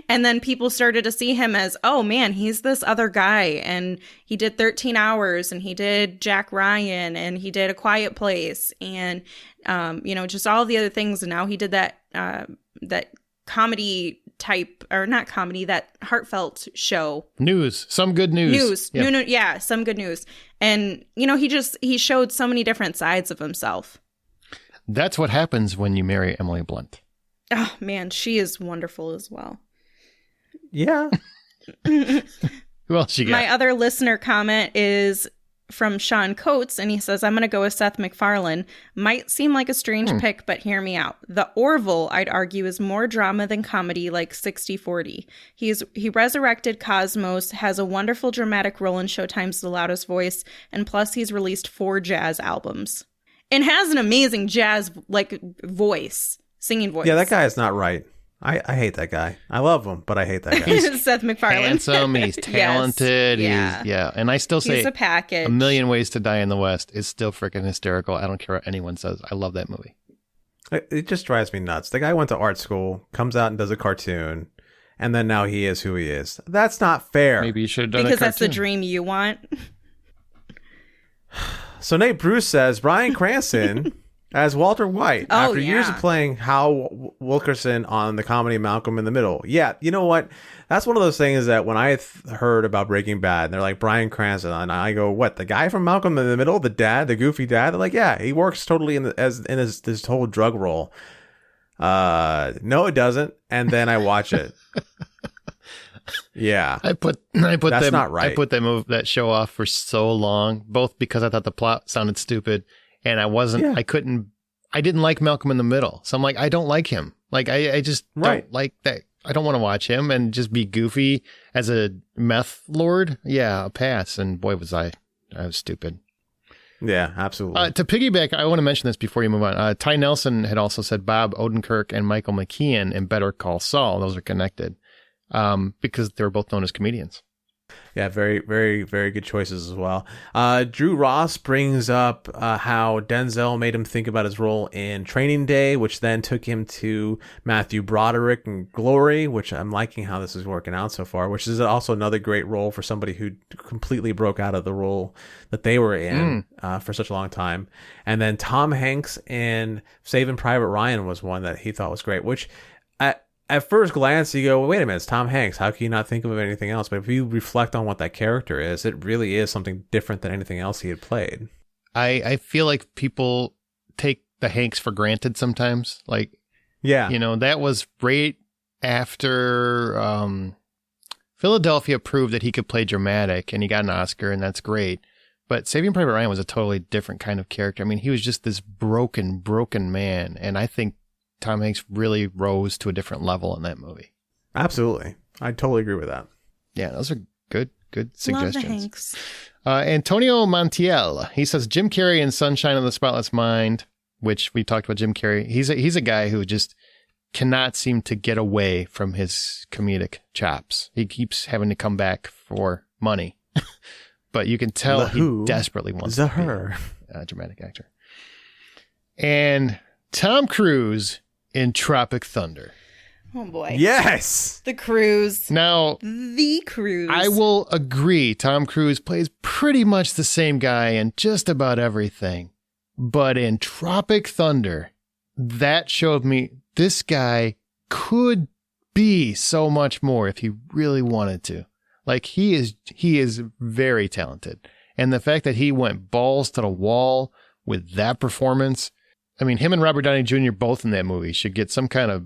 And then people started to see him as, oh man, he's this other guy. And he did 13 Hours, and he did Jack Ryan, and he did A Quiet Place, and just all the other things. And now he did that comedy type, or not comedy, that heartfelt show. News. Some good news. Yeah. Some good news. And, you know, he showed so many different sides of himself. That's what happens when you marry Emily Blunt. Oh, man, she is wonderful as well. Yeah. Who else you got? My other listener comment is from Sean Coates, and he says, I'm going to go with Seth MacFarlane. Might seem like a strange pick, but hear me out. The Orville, I'd argue, is more drama than comedy, like 60-40. He resurrected Cosmos, has a wonderful dramatic role in Showtime's The Loudest Voice, and plus he's released 4 jazz albums. And has an amazing jazz, voice, singing voice. Yeah, that guy is not right. I hate that guy. I love him, but I hate that guy. Seth MacFarlane. Handsome, he's talented. Yes, And I still say he's a package. A Million Ways to Die in the West is still freaking hysterical. I don't care what anyone says. I love that movie. It just drives me nuts. The guy went to art school, comes out and does a cartoon, and then now he is who he is. That's not fair. Maybe you should have done because a that's the cartoon. dream you want. So Nate Bruce says Bryan Cranston as Walter White after years of playing Hal Wilkerson on the comedy Malcolm in the Middle. Yeah, you know what? That's one of those things that when I heard about Breaking Bad, and they're like Bryan Cranston, and I go, what? The guy from Malcolm in the Middle, the dad, the goofy dad? They're like, yeah, he works totally in his whole drug role. No, it doesn't. And then I watch it. Yeah, I put that's not right. I put that show off for so long, both because I thought the plot sounded stupid, and I didn't like Malcolm in the Middle. So I'm like, I don't like him. Like I just don't like that. I don't want to watch him and just be goofy as a meth lord. Yeah, a pass. And boy, I was stupid. Yeah, absolutely. To piggyback, I want to mention this before you move on. Ty Nelson had also said Bob Odenkirk and Michael McKean in Better Call Saul. Those are connected. Because they were both known as comedians. Yeah, very, very, very good choices as well. Drew Ross brings up how Denzel made him think about his role in Training Day, which then took him to Matthew Broderick and Glory, which I'm liking how this is working out so far, which is also another great role for somebody who completely broke out of the role that they were in for such a long time. And then Tom Hanks in Saving Private Ryan was one that he thought was great, which at first glance, you go, wait a minute, it's Tom Hanks. How can you not think of anything else? But if you reflect on what that character is, it really is something different than anything else he had played. I feel like people take the Hanks for granted sometimes. Like, yeah, that was right after Philadelphia proved that he could play dramatic, and he got an Oscar, and that's great. But Saving Private Ryan was a totally different kind of character. I mean, he was just this broken man, and I think Tom Hanks really rose to a different level in that movie. Absolutely. I totally agree with that. Yeah, those are good suggestions. Love the Hanks. Antonio Montiel, he says Jim Carrey in Sunshine of the Spotless Mind, which we talked about Jim Carrey. He's a guy who just cannot seem to get away from his comedic chops. He keeps having to come back for money. But you can tell he desperately wants to be a dramatic actor. And Tom Cruise in Tropic Thunder. Oh boy. Yes. The Cruise. Now, the Cruise. I will agree. Tom Cruise plays pretty much the same guy in just about everything. But in Tropic Thunder, that showed me this guy could be so much more if he really wanted to. Like he is very talented. And the fact that he went balls to the wall with that performance, I mean, him and Robert Downey Jr. both in that movie should get some kind of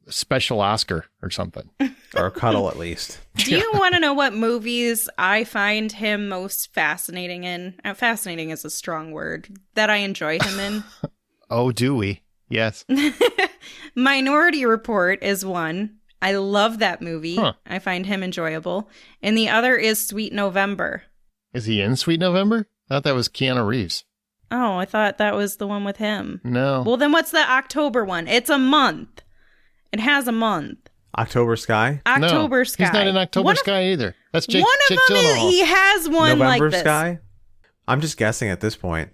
special Oscar or something. Or a cuddle at least. Do you want to know what movies I find him most fascinating in? Fascinating is a strong word. That I enjoy him in. Oh, do we? Yes. Minority Report is one. I love that movie. Huh. I find him enjoyable. And the other is Sweet November. Is he in Sweet November? I thought that was Keanu Reeves. Oh, I thought that was the one with him. No. Well, then what's the October one? It's a month. It has a month. October Sky? October Sky. He's not in October Sky either. That's Jake One of them Gyllenhaal. he has one November like this. Sky? I'm just guessing at this point.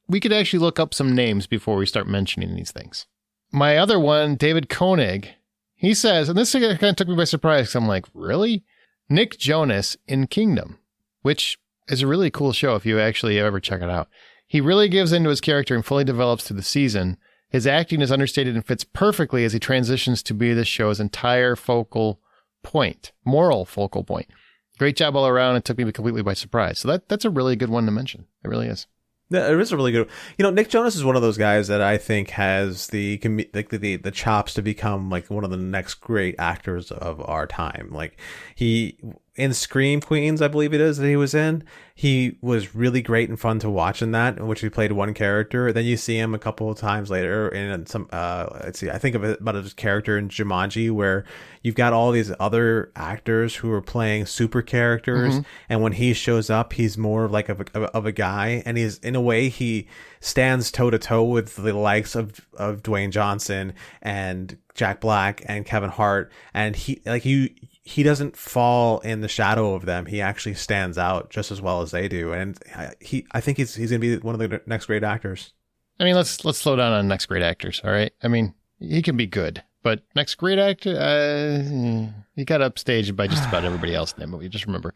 We could actually look up some names before we start mentioning these things. My other one, David Koenig, he says, and this kind of took me by surprise because I'm like, really? Nick Jonas in Kingdom, which is a really cool show if you actually ever check it out. He really gives into his character and fully develops through the season. His acting is understated and fits perfectly as he transitions to be the show's entire moral focal point. Great job all around. It took me completely by surprise. So that's a really good one to mention. It really is. Yeah, it is a really good. Nick Jonas is one of those guys that I think has the chops to become like one of the next great actors of our time. Like he in Scream Queens, I believe it is that he was in. He was really great and fun to watch in that, in which he played one character. Then you see him a couple of times later in some. Let's see, I think of it about his character in Jumanji, where you've got all these other actors who are playing super characters, and when he shows up, he's more like of a guy, and he's in a way he stands toe to toe with the likes of Dwayne Johnson and Jack Black and Kevin Hart, and he doesn't fall in the shadow of them. He actually stands out just as well as they do, and I think he's gonna be one of the next great actors. I mean, let's slow down on next great actors. All right. I mean, he can be good, but next great actor, he got upstaged by just about everybody else in that movie. Just remember.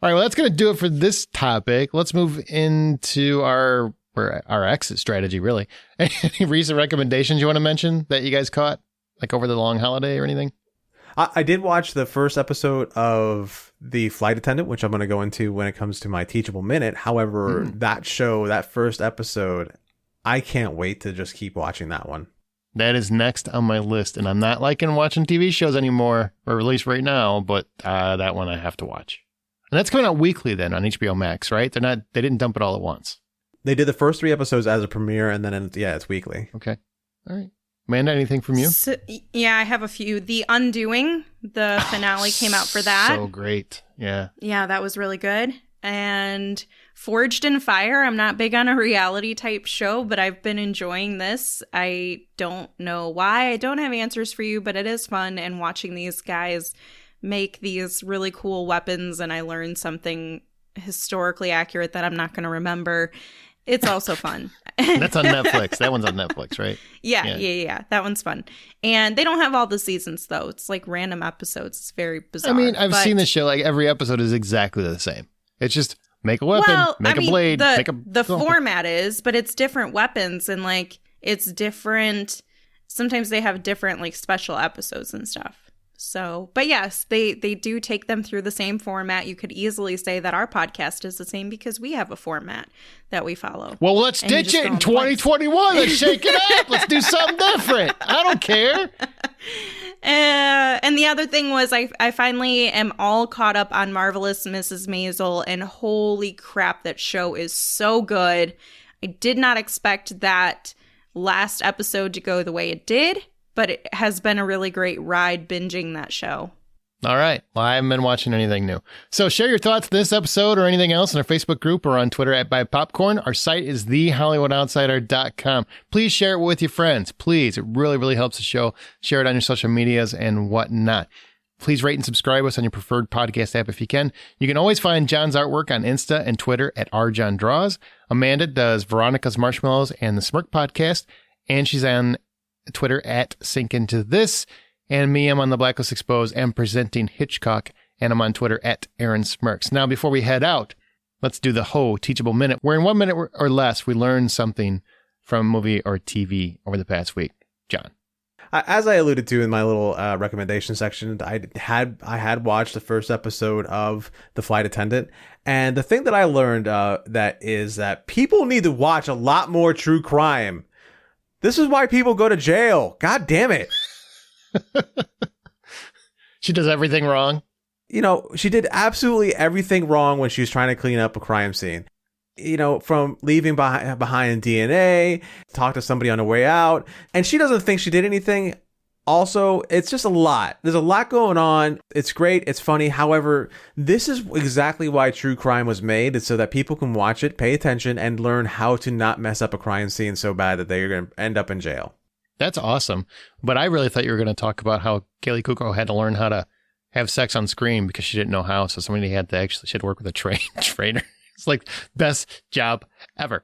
All right. Well, that's gonna do it for this topic. Let's move into our exit strategy. Really, any recent recommendations you want to mention that you guys caught, like over the long holiday or anything? I did watch the first episode of The Flight Attendant, which I'm going to go into when it comes to my Teachable Minute. However, that first episode, I can't wait to just keep watching that one. That is next on my list, and I'm not liking watching TV shows anymore, or at least right now, but that one I have to watch. And that's coming out weekly then on HBO Max, right? They didn't dump it all at once. They did the first 3 episodes as a premiere, and then it's weekly. Okay. All right. Amanda, anything from you? So, yeah, I have a few. The Undoing, the finale came out for that. So great. Yeah. Yeah, that was really good. And Forged in Fire. I'm not big on a reality type show, but I've been enjoying this. I don't know why. I don't have answers for you, but it is fun. And watching these guys make these really cool weapons, and I learned something historically accurate that I'm not going to remember. It's also fun. That's on Netflix. That one's on Netflix, right? Yeah. That one's fun. And they don't have all the seasons, though. It's like random episodes. It's very bizarre. I mean, I've seen this show. Like every episode is exactly the same. It's just make a weapon, make a blade, the format is, but it's different weapons, and like it's different. Sometimes they have different like special episodes and stuff. So, but yes, they do take them through the same format. You could easily say that our podcast is the same because we have a format that we follow. Well, let's ditch it in 2021. Let's shake it up. Let's do something different. I don't care. And the other thing was I finally am all caught up on Marvelous Mrs. Maisel, and holy crap, that show is so good. I did not expect that last episode to go the way it did, but it has been a really great ride binging that show. All right. Well, I haven't been watching anything new. So share your thoughts on this episode or anything else in our Facebook group or on Twitter at @BuyPopcorn. Our site is thehollywoodomtsider.com. Please share it with your friends. Please. It really, really helps the show. Share it on your social medias and whatnot. Please rate and subscribe us on your preferred podcast app if you can. You can always find John's artwork on Insta and Twitter at rjohndraws. Amanda does Veronica's Marshmallows and the Smirk Podcast, and she's on Twitter at Sink Into This. And me, I'm on the Blacklist Exposed and presenting Hitchcock, and I'm on Twitter at Aaron Smirks. Now, before we head out, let's do the HO Teachable Minute, where in 1 minute or less, we learn something from a movie or TV over the past week. John. As I alluded to in my little recommendation section, I had watched the first episode of The Flight Attendant, and the thing that I learned that people need to watch a lot more true crime. This is why people go to jail. God damn it. She does everything wrong. You know, she did absolutely everything wrong when she was trying to clean up a crime scene. You know, from leaving behind DNA, talk to somebody on the way out, and she doesn't think she did anything. Also, it's just a lot. There's a lot going on. It's great. It's funny. However, this is exactly why true crime was made. It's so that people can watch it, pay attention, and learn how to not mess up a crime scene so bad that they're going to end up in jail. That's awesome. But I really thought you were going to talk about how Kaylee Cuoco had to learn how to have sex on screen because she didn't know how. So somebody had to work with a trainer. It's like best job ever.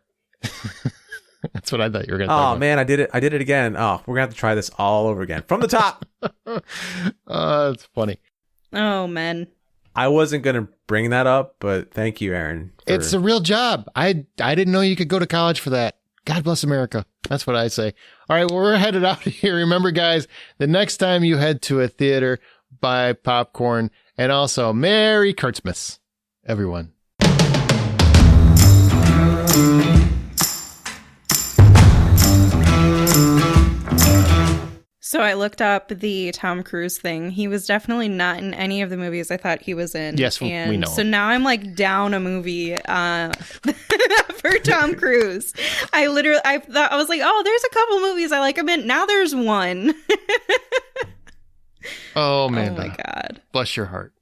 That's what I thought you were going to talk about. Oh, man, I did it again. Oh, we're going to have to try this all over again. From the top. It's funny. Oh, man. I wasn't going to bring that up, but thank you, Aaron. It's a real job. I didn't know you could go to college for that. God bless America. That's what I say. All right, well, we're headed out of here. Remember, guys, the next time you head to a theater, buy popcorn, and also Merry Kurtzmas, everyone. So I looked up the Tom Cruise thing. He was definitely not in any of the movies I thought he was in. Yes, we know. So now I'm like down a movie for Tom Cruise. I was like, oh, there's a couple movies I like him in. Now there's one. Oh, man. Oh, my God. Bless your heart.